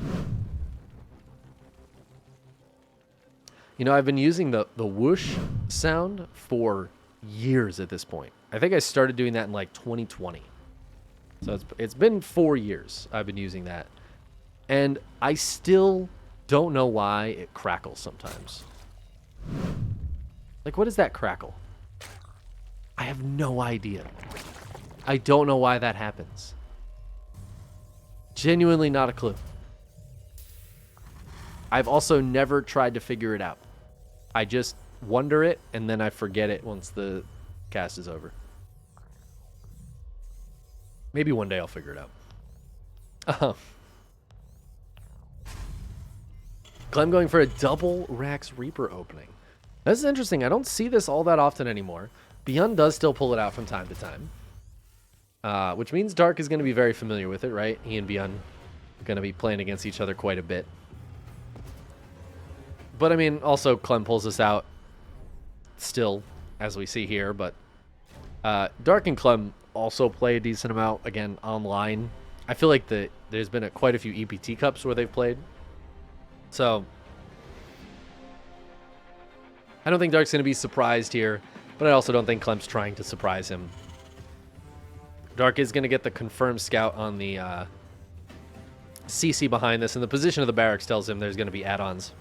You know, I've been using the whoosh sound for years at this point. I think I started doing that in like 2020. So it's been 4 years I've been using that. And I still don't know why it crackles sometimes. Like, what is that crackle? I have no idea. I don't know why that happens. Genuinely not a clue. I've also never tried to figure it out. I just wonder it, and then I forget it once the cast is over. Maybe one day I'll figure it out. Clem going for a double Rax Reaper opening. This is interesting. I don't see this all that often anymore. Beyond does still pull it out from time to time. Which means Dark is going to be very familiar with it, right? He and Beyond are going to be playing against each other quite a bit. But, I mean, also Clem pulls this out still, as we see here. But Dark and Clem also play a decent amount, again, online. I feel like there's been quite a few EPT Cups where they've played. So, I don't think Dark's going to be surprised here. But I also don't think Clem's trying to surprise him. Dark is going to get the confirmed scout on the CC behind this. And the position of the barracks tells him there's going to be add-ons.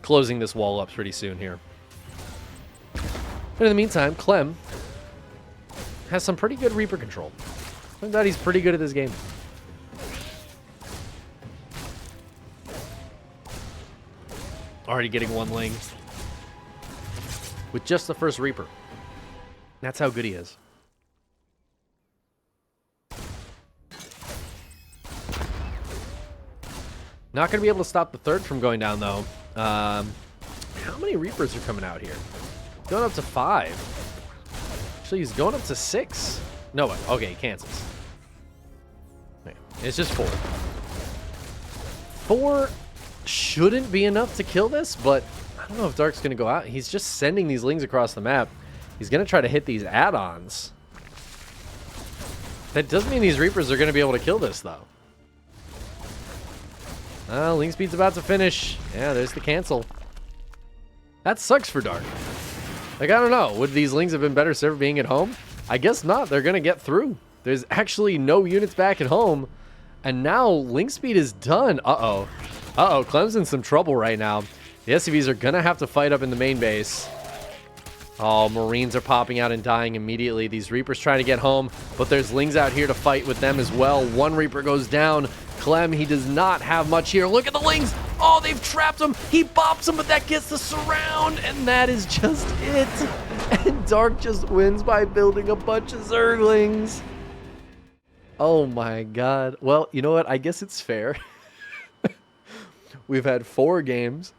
Closing this wall up pretty soon here. But in the meantime, Clem has some pretty good Reaper control. Turns out he's pretty good at this game. Already getting one Ling. With just the first Reaper. That's how good he is. Not going to be able to stop the third from going down, though. How many Reapers are coming out here? Going up to 5. Actually, he's going up to 6. No, okay, he cancels. It's just 4. 4 shouldn't be enough to kill this, but I don't know if Dark's going to go out. He's just sending these Lings across the map. He's going to try to hit these add-ons. That doesn't mean these Reapers are going to be able to kill this, though. Ling speed's about to finish. Yeah, there's the cancel. That sucks for Dark. Like, I don't know. Would these Lings have been better served being at home? I guess not. They're going to get through. There's actually no units back at home. And now Ling speed is done. Uh-oh. Uh-oh. Clem's in some trouble right now. The SCVs are going to have to fight up in the main base. Oh, Marines are popping out and dying immediately. These Reapers trying to get home, but there's Lings out here to fight with them as well. One Reaper goes down. Clem, he does not have much here. Look at the Lings. Oh, they've trapped him. He bops him, but that gets the surround, and that is just it. And Dark just wins by building a bunch of Zerglings. Oh my god. Well, you know what? I guess it's fair. We've had 4 games,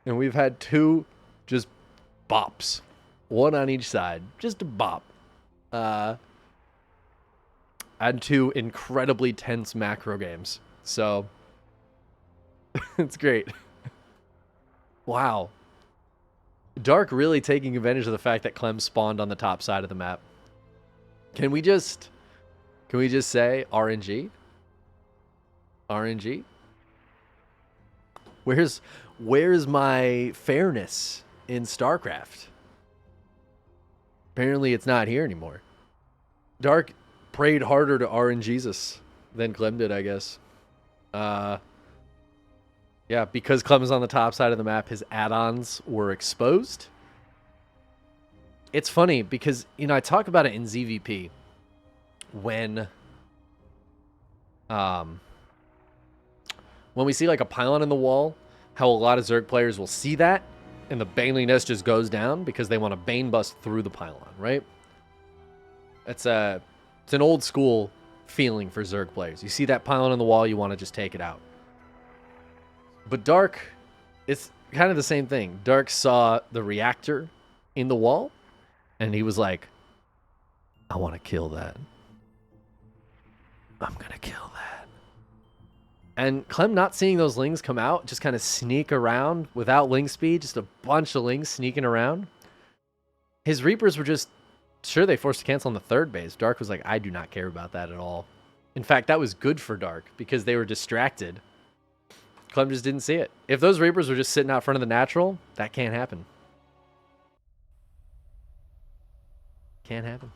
and we've had 2 just bops. 1 on each side. Just a bop. And 2 incredibly tense macro games. So, it's great. Wow. Dark really taking advantage of the fact that Clem spawned on the top side of the map. Can we just say RNG? RNG. Where's my fairness in StarCraft? Apparently it's not here anymore. Dark prayed harder to RNGesus than Clem did, I guess. Yeah, because Clem is on the top side of the map, his add-ons were exposed. It's funny because, you know, I talk about it in ZVP when we see like a pylon in the wall, how a lot of Zerg players will see that and the baneliness just goes down because they want to bane bust through the pylon, right? It's an old school feeling for Zerg players. You see that pylon in the wall, you want to just take it out. But Dark, it's kind of the same thing. Dark saw the reactor in the wall, and he was like, I want to kill that. I'm going to kill that. And Clem not seeing those lings come out, just kind of sneak around without ling speed, just a bunch of lings sneaking around. His Reapers were just, sure, they forced to cancel on the third base. Dark was like, I do not care about that at all. In fact, that was good for Dark because they were distracted. Clem just didn't see it. If those Reapers were just sitting out front of the natural, that can't happen. Can't happen.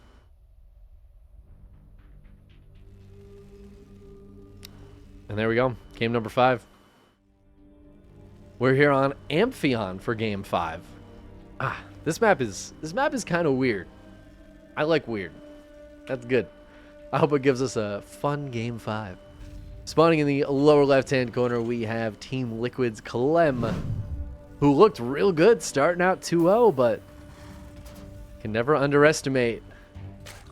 And there we go. Game number 5. We're here on Amphion for game 5. This map is kind of weird. I like weird. That's good. I hope it gives us a fun game 5. Spawning in the lower left-hand corner, we have Team Liquid's Clem, who looked real good starting out 2-0, but can never underestimate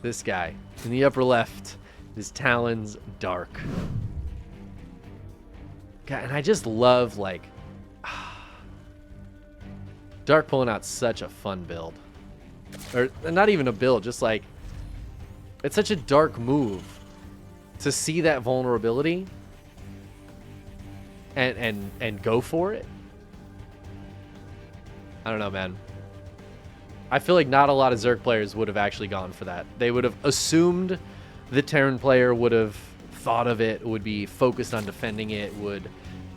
this guy. In the upper left, his Talon's Dark. God, and I just love, like, Dark pulling out such a fun build. Or not even a build, just like, it's such a Dark move to see that vulnerability and go for it. I don't know, man. I feel like not a lot of Zerg players would have actually gone for that. They would have assumed the Terran player would have thought of it, would be focused on defending it, would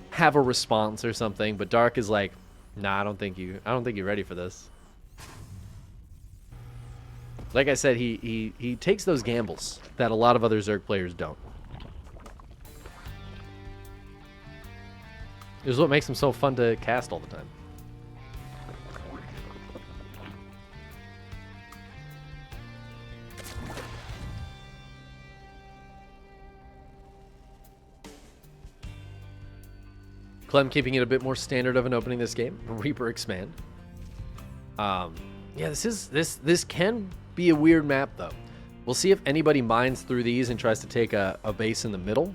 have a response or something, but Dark is like, nah, I don't think you're ready for this. Like I said, he takes those gambles that a lot of other Zerg players don't. This is what makes him so fun to cast all the time. Clem keeping it a bit more standard of an opening this game. Reaper expand. Yeah, this can be a weird map though. We'll see if anybody mines through these and tries to take a base in the middle.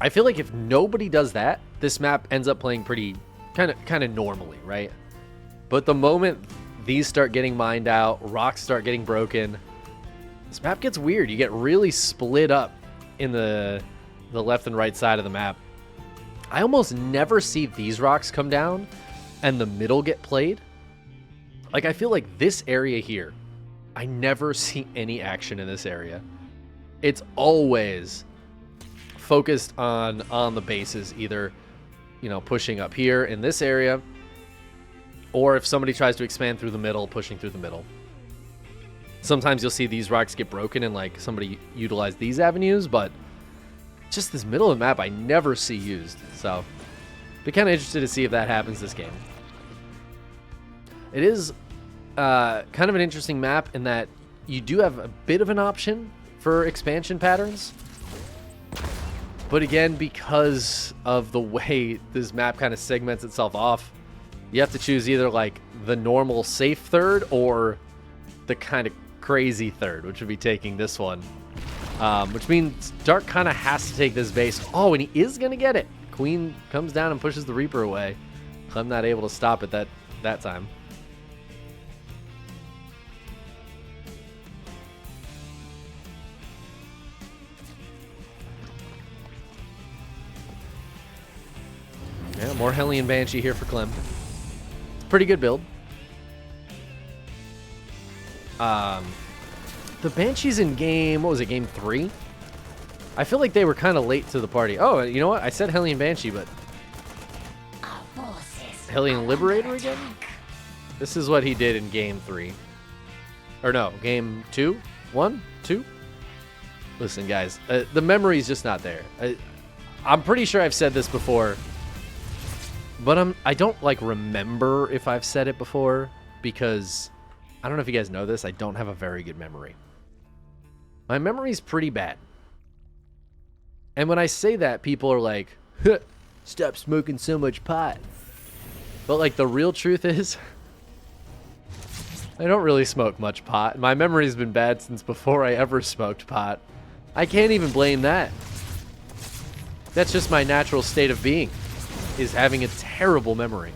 I feel like if nobody does that, this map ends up playing pretty kind of normally, right? But the moment these start getting mined out, rocks start getting broken, this map gets weird. You get really split up in the left and right side of the map. I almost never see these rocks come down and the middle get played. Like, I feel like this area here, I never see any action in this area. It's always focused on the bases, either, you know, pushing up here in this area, or if somebody tries to expand through the middle, pushing through the middle. Sometimes you'll see these rocks get broken and like somebody utilize these avenues, but just this middle of the map I never see used. So be kind of interested to see if that happens this game. It is kind of an interesting map in that you do have a bit of an option for expansion patterns. But again, because of the way this map kind of segments itself off, you have to choose either like the normal safe third or the kind of crazy third, which would be taking this one. Which means Dark kind of has to take this base. Oh, and he is going to get it. Queen comes down and pushes the Reaper away. I'm not able to stop it that time. Yeah, more Hellion Banshee here for Clem. It's a pretty good build. The the Banshees in game, what was it, game 3? I feel like they were kind of late to the party. Oh, you know what? I said Hellion Banshee, but Hellion Liberator again? This is what he did in game 3. Or no, game 2? 1? 2? Listen, guys, the memory's just not there. I'm pretty sure I've said this before, but I don't like remember if I've said it before, because I don't know if you guys know this. I don't have a very good memory. My memory's pretty bad. And when I say that, people are like, huh, stop smoking so much pot. But like the real truth is, I don't really smoke much pot. My memory's been bad since before I ever smoked pot. I can't even blame that. That's just my natural state of being, is having a terrible memory.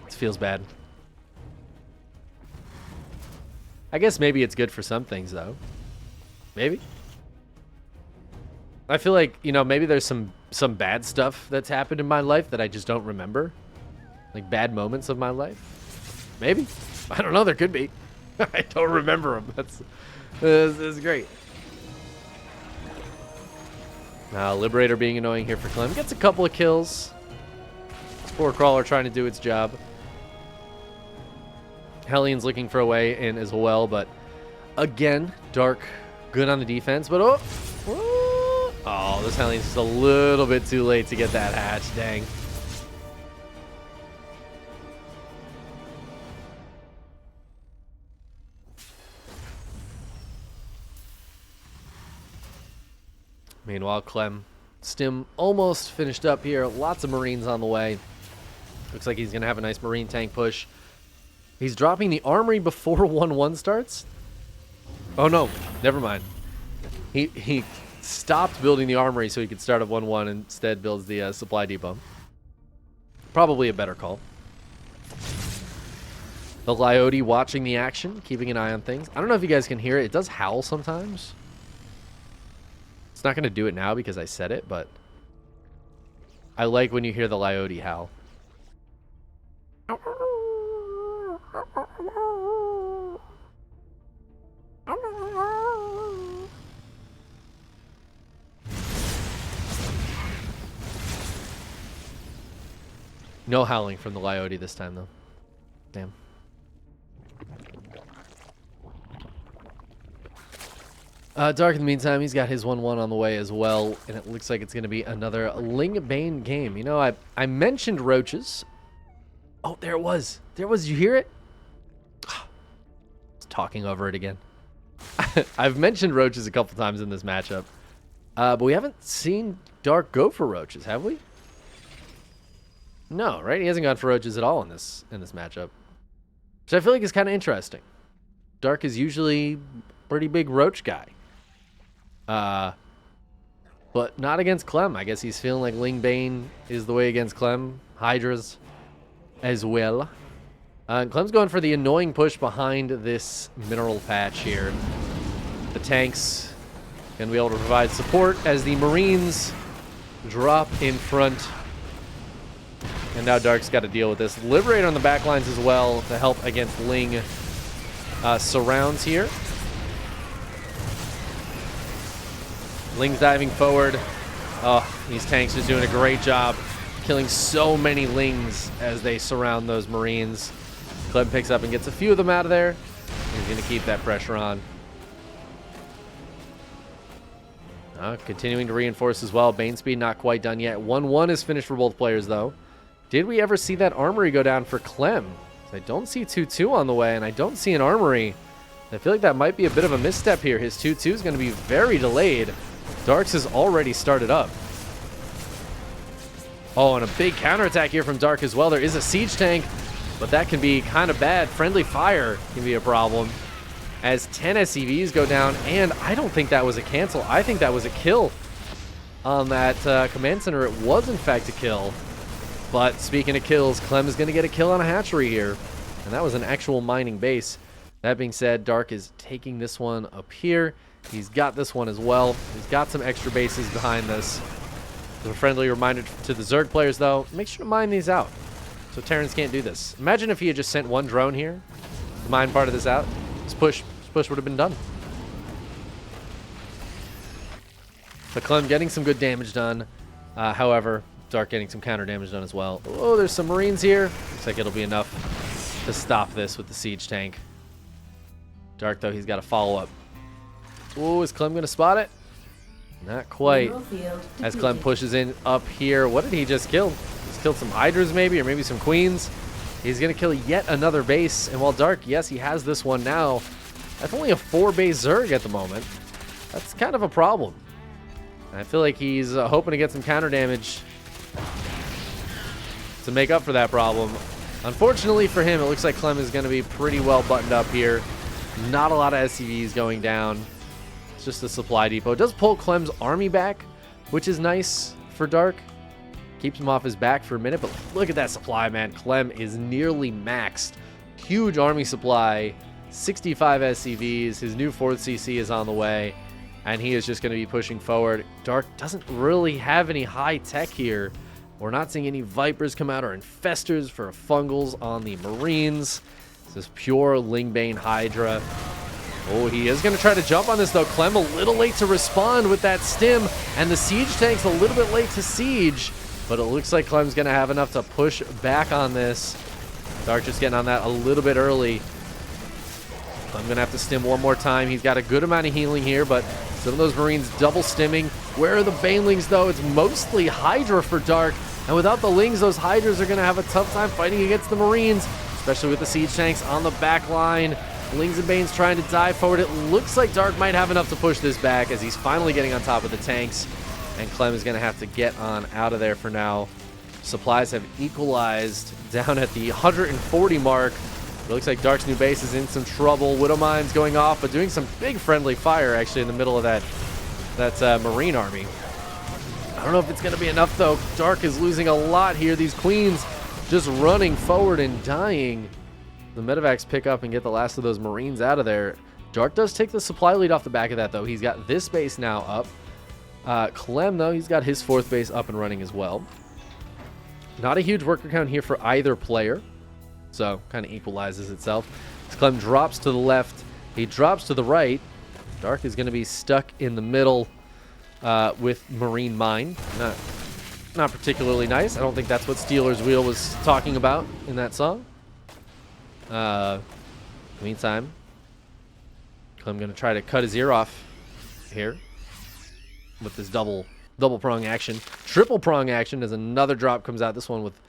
This feels bad. I guess maybe it's good for some things, though. Maybe. I feel like, you know, maybe there's some bad stuff that's happened in my life that I just don't remember. Like bad moments of my life. Maybe. I don't know. There could be. I don't remember them. That's great. Liberator being annoying here for Clem. Gets a couple of kills. Poor Crawler trying to do its job. Hellion's looking for a way in as well, but again, Dark good on the defense, but oh, this Hellion's just a little bit too late to get that hatch, dang. Meanwhile, Clem, Stim almost finished up here. Lots of Marines on the way. Looks like he's going to have a nice Marine tank push. He's dropping the armory before 1-1 starts? Oh, no. Never mind. He stopped building the armory so he could start at 1-1 and instead builds the supply depot. Probably a better call. The Lyote watching the action, keeping an eye on things. I don't know if you guys can hear it. It does howl sometimes. It's not going to do it now because I said it, but I like when you hear the Lyote howl. No howling from the Lyote this time, though. Damn. Dark, in the meantime, he's got his 1-1 on the way as well, and it looks like it's going to be another Lingbane game. You know, I mentioned roaches. Oh, there it was. There it was. Did you hear it? I was talking over it again. I've mentioned roaches a couple times in this matchup, but we haven't seen Dark go for roaches, have we? No, right? He hasn't gone for roaches at all in this matchup, which I feel like is kind of interesting. Dark is usually a pretty big roach guy. But not against Clem. I guess he's feeling like Lingbane is the way against Clem. Hydras as well. Clem's going for the annoying push behind this mineral patch here. The tanks going to be able to provide support as the Marines drop in front. And now Dark's got to deal with this. Liberator on the back lines as well to help against Ling surrounds here. Ling's diving forward. Oh, these tanks are doing a great job killing so many Lings as they surround those Marines. Clem picks up and gets a few of them out of there. He's going to keep that pressure on. Continuing to reinforce as well. Bane speed not quite done yet. 1-1 is finished for both players, though. Did we ever see that armory go down for Clem? I don't see 2-2 on the way, and I don't see an armory. I feel like that might be a bit of a misstep here. His 2-2 is going to be very delayed. Dark's has already started up. Oh, and a big counterattack here from Dark as well. There is a siege tank, but that can be kind of bad. Friendly fire can be a problem as 10 SCVs go down, and I don't think that was a cancel. I think that was a kill on that command center. It was, in fact, a kill. But speaking of kills, Clem is going to get a kill on a hatchery here, and that was an actual mining base. That being said, Dark is taking this one up here. He's got this one as well. He's got some extra bases behind this. As a friendly reminder to the Zerg players, though, make sure to mine these out. So Terrans can't do this. Imagine if he had just sent one drone here to mine part of this out. This push would have been done. So Clem getting some good damage done. However, Dark getting some counter damage done as well. Oh, there's some Marines here. Looks like it'll be enough to stop this with the siege tank. Dark, though, he's got a follow-up. Oh, is Clem going to spot it? Not quite. As Clem pushes in up here. What did he just kill? He's killed some Hydras maybe, or maybe some Queens. He's going to kill yet another base. And while Dark, yes, he has this one now, that's only a 4-base Zerg at the moment. That's kind of a problem. I feel like he's hoping to get some counter damage to make up for that problem. Unfortunately for him, it looks like Clem is going to be pretty well buttoned up here. Not a lot of SCVs going down. It's just a supply depot. It does pull Clem's army back, which is nice for Dark. Keeps him off his back for a minute, but look at that supply, man. Clem is nearly maxed. Huge army supply, 65 SCVs. His new 4th CC is on the way, and he is just going to be pushing forward. Dark doesn't really have any high tech here. We're not seeing any Vipers come out or Infestors for Fungals on the Marines. This is pure Lingbane Hydra. Oh, he is going to try to jump on this, though. Clem a little late to respond with that stim, and the siege tank's a little bit late to siege, but it looks like Clem's going to have enough to push back on this. Dark just getting on that a little bit early. I'm going to have to stim one more time. He's got a good amount of healing here, but some of those Marines double stimming. Where are the Banelings, though? It's mostly Hydra for Dark, and without the Lings, those Hydras are going to have a tough time fighting against the Marines, especially with the siege tanks on the back line. Lings and Banes trying to dive forward. It looks like Dark might have enough to push this back as he's finally getting on top of the tanks, and Clem is going to have to get on out of there for now. Supplies have equalized down at the 140 mark. It looks like Dark's new base is in some trouble. Widow Mines going off, but doing some big friendly fire actually in the middle of that Marine army. I don't know if it's going to be enough, though. Dark is losing a lot here. These Queens just running forward and dying. The medevacs pick up and get the last of those Marines out of there. Dark does take the supply lead off the back of that, though. He's got this base now up. Clem, though, he's got his 4th base up and running as well. Not a huge worker count here for either player, so kind of equalizes itself. As Clem drops to the left, he drops to the right. Dark is going to be stuck in the middle with Marine Mine. Not particularly nice. I don't think that's what Steeler's Wheel was talking about in that song. Meantime, I'm going to try to cut his ear off here with this double prong action. Triple prong action as another drop comes out. This one with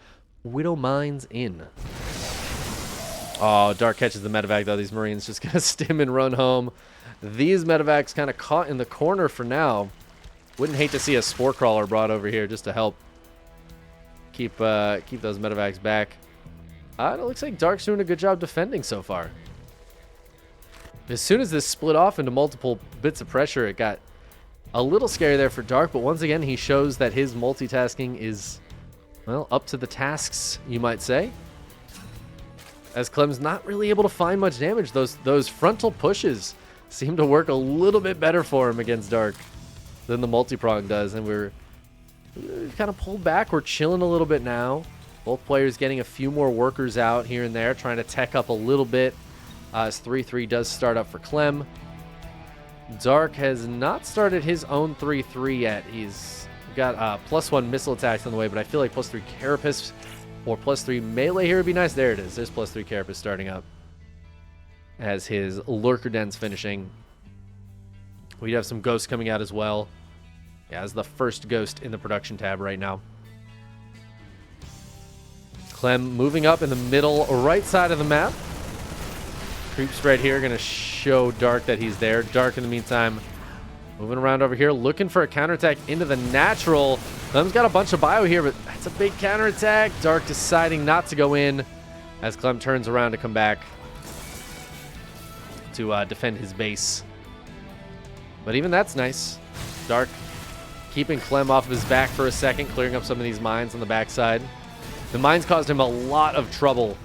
Widow Mines in. Oh, Dark catches the medevac, though. These Marines just going to stim and run home. These medevacs kind of caught in the corner for now. Wouldn't hate to see a Spore Crawler brought over here just to help keep those medevacs back. It looks like Dark's doing a good job defending so far. As soon as this split off into multiple bits of pressure, it got a little scary there for Dark, but once again, he shows that his multitasking is, well, up to the tasks, you might say. As Clem's not really able to find much damage. Those frontal pushes seem to work a little bit better for him against Dark than the multi-prong does, and we're kind of pulled back. We're chilling a little bit now. Both players getting a few more workers out here and there, trying to tech up a little bit. As 3-3 does start up for Clem. Dark has not started his own 3-3 yet. He's got +1 missile attacks on the way, but I feel like +3 Carapace or +3 melee here would be nice. There it is. There's +3 Carapace starting up as his Lurker Den's finishing. We have some ghosts coming out as well. Yeah, as the first ghost in the production tab right now. Clem moving up in the middle right side of the map. Creep spread here, going to show Dark that he's there. Dark, in the meantime, moving around over here, looking for a counterattack into the natural. Clem's got a bunch of bio here, but that's a big counterattack. Dark deciding not to go in as Clem turns around to come back to defend his base. But even that's nice. Dark keeping Clem off of his back for a second, clearing up some of these mines on the backside. The mines caused him a lot of trouble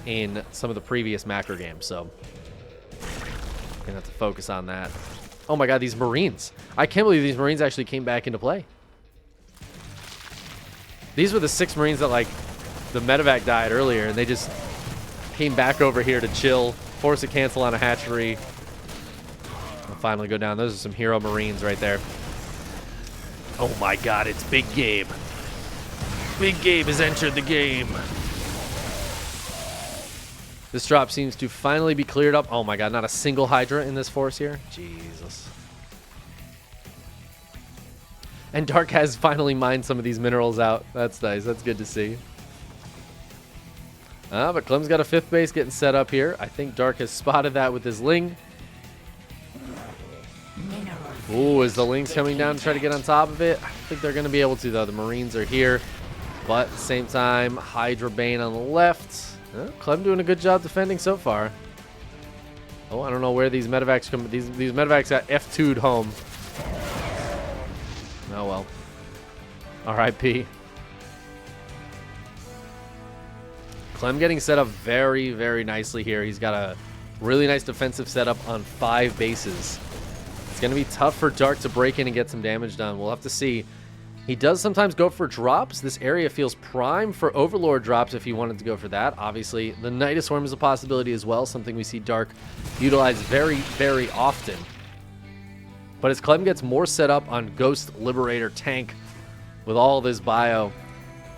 in some of the previous macro games, so gonna have to focus on that. Oh my god, these Marines. I can't believe these Marines actually came back into play. These were the 6 Marines that, like, the medevac died earlier, and they just came back over here to chill, force a cancel on a hatchery. They'll finally go down. Those are some hero Marines right there. Oh my god, it's Big Gabe. Big Gabe has entered the game. This drop seems to finally be cleared up. Oh my god, not a single Hydra in this force here. Jesus. And Dark has finally mined some of these minerals out. That's nice. That's good to see. But Clem's got a 5th base getting set up here. I think Dark has spotted that with his Ling. Ooh, is the Ling's coming down to try to get on top of it? I don't think they're going to be able to, though. The Marines are here. But at the same time, Hydra Bane on the left. Clem doing a good job defending so far. Oh, I don't know where these medevacs come. These medevacs got F2'd home. Oh well. R.I.P. Clem getting set up very, very nicely here. He's got a really nice defensive setup on 5 bases. It's going to be tough for Dark to break in and get some damage done. We'll have to see. He does sometimes go for drops. This area feels prime for Overlord drops if he wanted to go for that. Obviously, the Nidus Worm is a possibility as well, something we see Dark utilize very, very often. But as Clem gets more set up on Ghost Liberator tank with all this bio,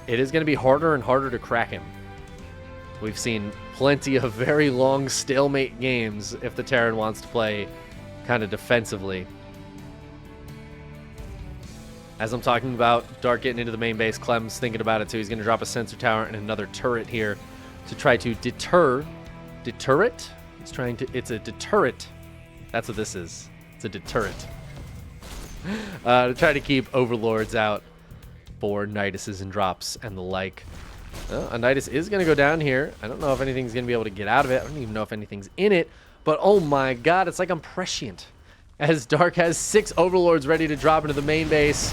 it is going to be harder and harder to crack him. We've seen plenty of very long stalemate games if the Terran wants to play kind of defensively. As I'm talking about Dark getting into the main base, Clem's thinking about it too. He's going to drop a sensor tower and another turret here to try to deter it. It's a deterrent. That's what this is. It's a deterrent. To try to keep Overlords out for Niduses and drops and the like. A Nidus is going to go down here. I don't know if anything's going to be able to get out of it. I don't even know if anything's in it. But oh my god, it's like I'm prescient. As Dark has 6 Overlords ready to drop into the main base.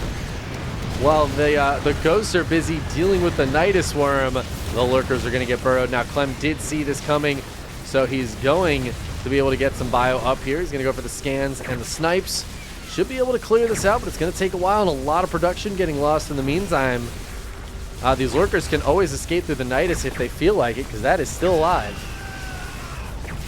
While the Ghosts are busy dealing with the Nidus Worm, the Lurkers are going to get burrowed. Now, Clem did see this coming, so he's going to be able to get some bio up here. He's going to go for the scans and the snipes. Should be able to clear this out, but it's going to take a while and a lot of production getting lost in the meantime. These Lurkers can always escape through the Nidus if they feel like it, because that is still alive.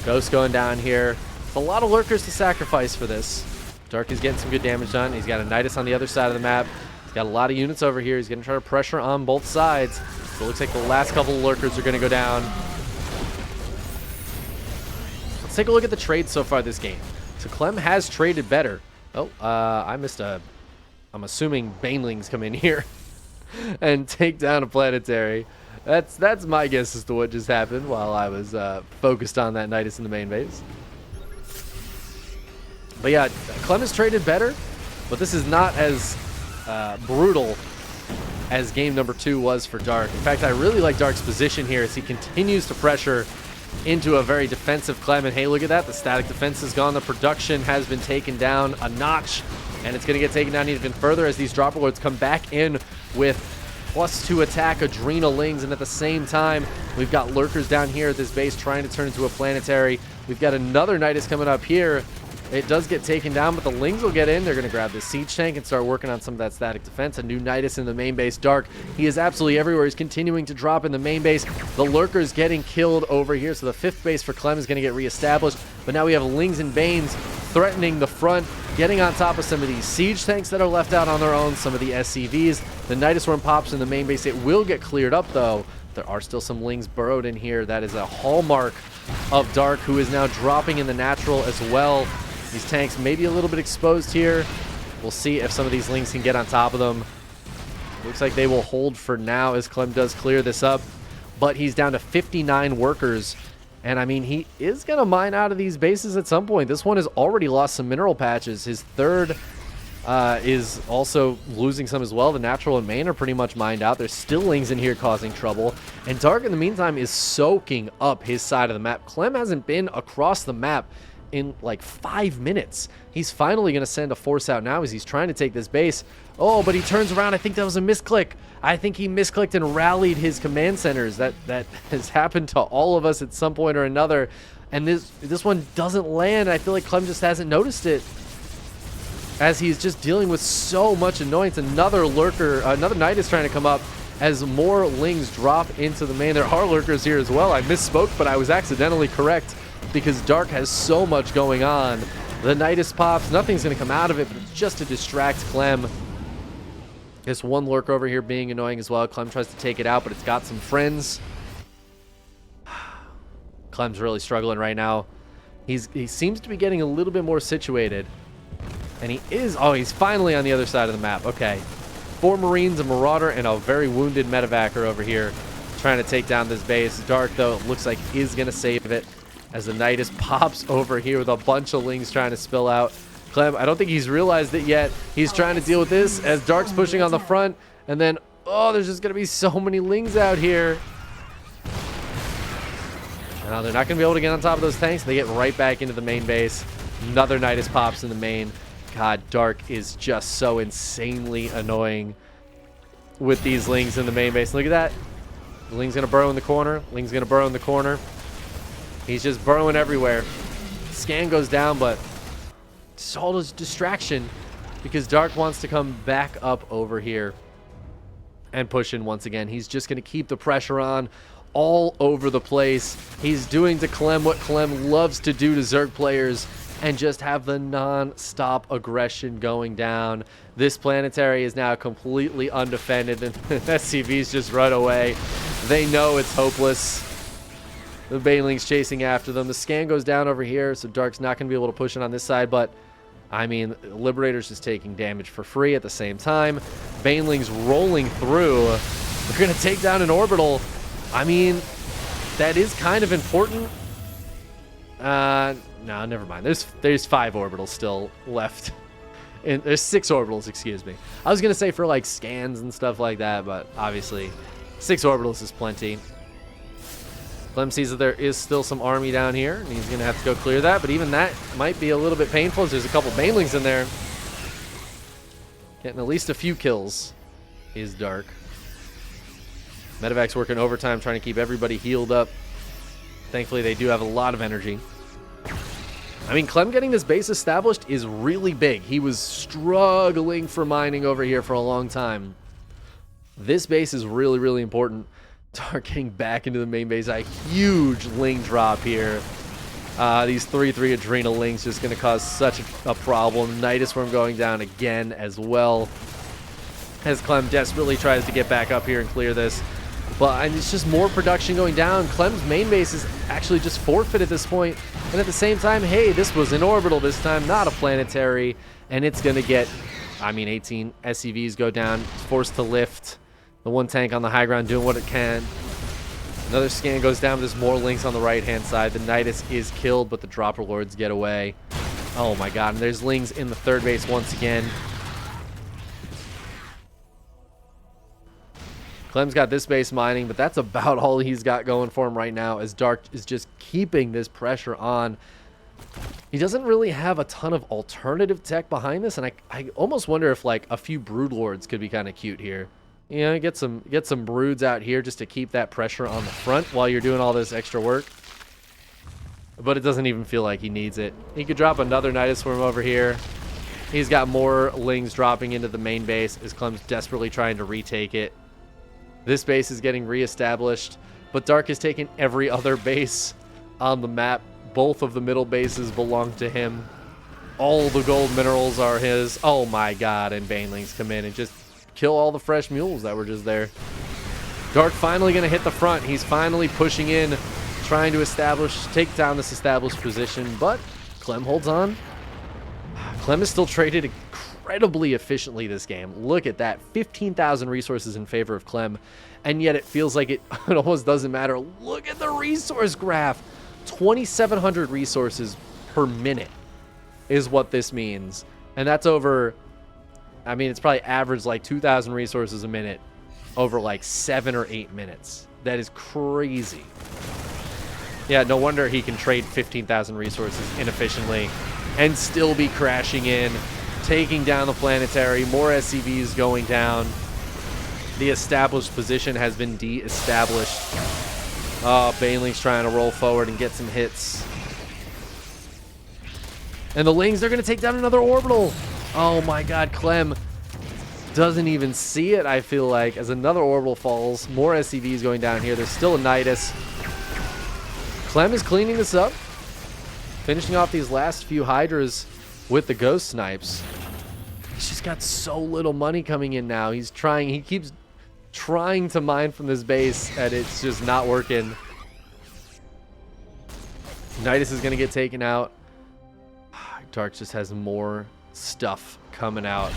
Ghost going down here. It's a lot of Lurkers to sacrifice for this. Dark is getting some good damage done. He's got a Nidus on the other side of the map. He's got a lot of units over here. He's going to try to pressure on both sides. So it looks like the last couple of Lurkers are going to go down. Let's take a look at the trades so far this game. So Clem has traded better. Oh, I missed a... I'm assuming Banelings come in here and take down a planetary. That's my guess as to what just happened while I was focused on that Nidus in the main base. But yeah, Clem has traded better, but this is not as brutal as game number 2 was for Dark. In fact, I really like Dark's position here as he continues to pressure into a very defensive Clem. And hey, look at that. The static defense is gone. The production has been taken down a notch, and it's going to get taken down even further as these Dropper Lords come back in with +2 attack Adrenalings. And at the same time, we've got Lurkers down here at this base trying to turn into a planetary. We've got another Nidus coming up here. It does get taken down, but the Lings will get in. They're going to grab this siege tank and start working on some of that static defense. A new Nidus in the main base. Dark, he is absolutely everywhere. He's continuing to drop in the main base. The Lurkers getting killed over here, so the 5th base for Clem is going to get reestablished. But now we have Lings and Banes threatening the front, getting on top of some of these siege tanks that are left out on their own, some of the SCVs. The Nidus Worm pops in the main base. It will get cleared up, though. There are still some Lings burrowed in here. That is a hallmark of Dark, who is now dropping in the natural as well. These tanks may be a little bit exposed here. We'll see if some of these Lings can get on top of them. Looks like they will hold for now as Clem does clear this up. But he's down to 59 workers. And I mean, he is going to mine out of these bases at some point. This one has already lost some mineral patches. His 3rd is also losing some as well. The natural and main are pretty much mined out. There's still Lings in here causing trouble. And Dark, in the meantime, is soaking up his side of the map. Clem hasn't been across the map in like 5 minutes. He's finally going to send a force out now as he's trying to take this base. Oh, but he turns around. I think that was a misclick. I think he misclicked and rallied his command centers. That has happened to all of us at some point or another. And this one doesn't land. I feel like Clem just hasn't noticed it, as he's just dealing with so much annoyance. Another Lurker, another Nidus trying to come up. as more Lings drop into the main. There are lurkers here as well. I misspoke, but I was accidentally correct because Dark has so much going on. The Nidus pops. Nothing's going to come out of it, but it's just to distract Clem. This one lurker over here being annoying as well. Clem tries to take it out, but it's got some friends. Clem's really struggling right now. He seems to be getting a little bit more situated. And he is... Oh, he's finally on the other side of the map. Okay. 4 Marines, a Marauder, and a very wounded medevacer over here trying to take down this base. Dark, though, it looks like is going to save it as the Nidus pops over here with a bunch of Lings trying to spill out. Clem, I don't think he's realized it yet. He's trying to deal with this as Dark's pushing on the front. And then, oh, there's just going to be so many Lings out here. Now, they're not going to be able to get on top of those tanks. They get right back into the main base. Another Nidus pops in the main. God, Dark is just so insanely annoying with these Lings in the main base. Look at that. The Ling's going to burrow in the corner. Ling's going to burrow in the corner. He's just burrowing everywhere. Scan goes down, but it's all this distraction because Dark wants to come back up over here and push in once again. He's just going to keep the pressure on all over the place. He's doing to Clem what Clem loves to do to Zerg players and just have the non-stop aggression going down. This planetary is now completely undefended and SCVs just run away. They know it's hopeless. The Baneling's chasing after them. The scan goes down over here, so Dark's not going to be able to push it on this side, but I mean, Liberator's just taking damage for free at the same time. Baneling's rolling through. They're going to take down an orbital. I mean, that is kind of important. No, never mind. There's 5 orbitals still left. And there's 6 orbitals, excuse me. I was going to say for like scans and stuff like that, but obviously 6 orbitals is plenty. Clem sees that there is still some army down here, and he's going to have to go clear that, but even that might be a little bit painful as there's a couple Banelings in there. Getting at least a few kills is Dark. Medevac's working overtime trying to keep everybody healed up. Thankfully, they do have a lot of energy. I mean, Clem getting this base established is really big. He was struggling for mining over here for a long time. This base is really, really important. Dark getting back into the main base. A huge Ling drop here. These 3/3 Adrenal Lings just going to cause such a problem. Nidus Worm going down again as well. As Clem desperately tries to get back up here and clear this. But it's just more production going down. Clem's main base is actually just forfeit at this point. And at the same time, hey, this was an orbital this time, not a planetary. And it's going to get, I mean, 18 SCVs go down. It's forced to lift. The one tank on the high ground doing what it can. Another scan goes down. There's more Lings on the right-hand side. The Nidus is killed, but the Dropper Lords get away. Oh my god, and there's Lings in the third base once again. Clem's got this base mining, but that's about all he's got going for him right now as Dark is just keeping this pressure on. He doesn't really have a ton of alternative tech behind this, and I almost wonder if like a few Broodlords could be kind of cute here. You know, get some broods out here just to keep that pressure on the front while you're doing all this extra work. But it doesn't even feel like he needs it. He could drop another Nidus Worm over here. He's got more Lings dropping into the main base as Clem's desperately trying to retake it. This base is getting reestablished, but Dark has taken every other base on the map. Both of the middle bases belong to him. All the gold minerals are his. Oh my god, and Banelings come in and just kill all the fresh mules that were just there. Dark finally going to hit the front. He's finally pushing in, trying to take down this established position, but Clem holds on. Clem is still traded incredibly efficiently this game. Look at that. 15,000 resources in favor of Clem, and yet it feels like it almost doesn't matter. Look at the resource graph. 2,700 resources per minute is what this means. And that's over... I mean, it's probably average like 2,000 resources a minute over like 7 or 8 minutes. That is crazy. Yeah, no wonder he can trade 15,000 resources inefficiently and still be crashing in, taking down the planetary, more SCVs going down. The established position has been de-established. Oh, Baneling's trying to roll forward and get some hits. And the Lings, they're going to take down another orbital. Oh my god, Clem doesn't even see it, I feel like, as another orbital falls. More SCVs going down here. There's still a Nidus. Clem is cleaning this up, finishing off these last few Hydras with the Ghost Snipes. He's just got so little money coming in now. He keeps trying to mine from this base, and it's just not working. Nidus is going to get taken out. Dark just has more stuff coming out.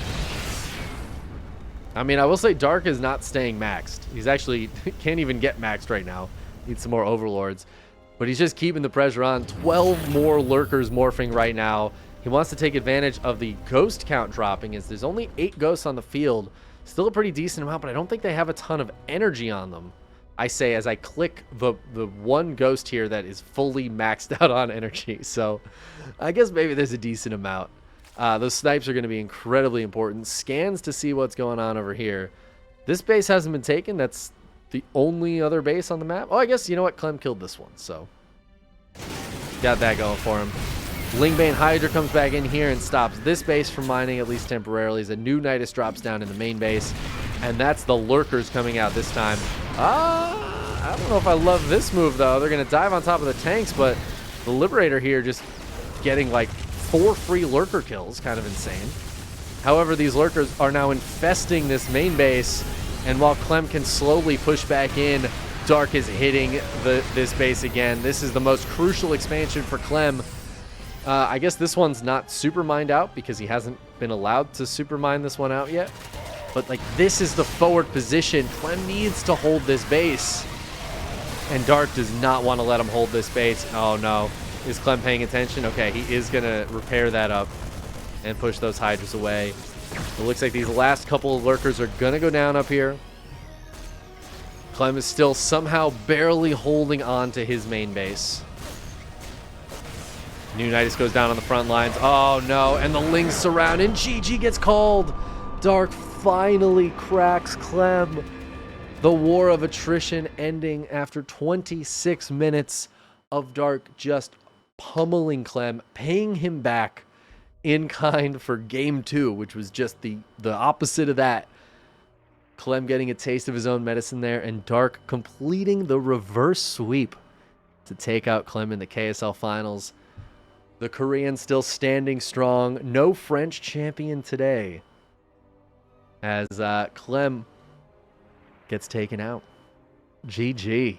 I mean, I will say Dark is not staying maxed. He's actually can't even get maxed right now. Needs some more Overlords. But he's just keeping the pressure on. 12 more Lurkers morphing right now. He wants to take advantage of the ghost count dropping, as there's only 8 ghosts on the field. Still a pretty decent amount, but I don't think they have a ton of energy on them. I say as I click the one ghost here that is fully maxed out on energy. So I guess maybe there's a decent amount. Those snipes are going to be incredibly important. Scans to see what's going on over here. This base hasn't been taken. That's the only other base on the map. Oh, I guess, you know what? Clem killed this one, so got that going for him. Lingbane Hydra comes back in here and stops this base from mining, at least temporarily, as a new Nidus drops down in the main base. And that's the Lurkers coming out this time. I don't know if I love this move, though. They're going to dive on top of the tanks, but the Liberator here just getting like 4 free Lurker kills. Kind of insane. However, these Lurkers are now infesting this main base, and while Clem can slowly push back in, Dark is hitting this base again. This is the most crucial expansion for Clem. I guess this one's not super mined out because he hasn't been allowed to super mine this one out yet. But like, this is the forward position. Clem needs to hold this base, and Dark does not want to let him hold this base. Oh no, is Clem paying attention? Okay, he is gonna repair that up and push those Hydras away. It looks like these last couple of Lurkers are gonna go down up here. Clem is still somehow barely holding on to his main base. New Nidus goes down on the front lines. Oh no, and the Lings surround, and GG gets called. Dark finally cracks Clem. The war of attrition ending after 26 minutes of Dark just pummeling Clem, paying him back in kind for game 2, which was just the opposite of that. Clem getting a taste of his own medicine there, and Dark completing the reverse sweep to take out Clem in the KSL finals. The Korean still standing strong. No French champion today, as Clem gets taken out. GG.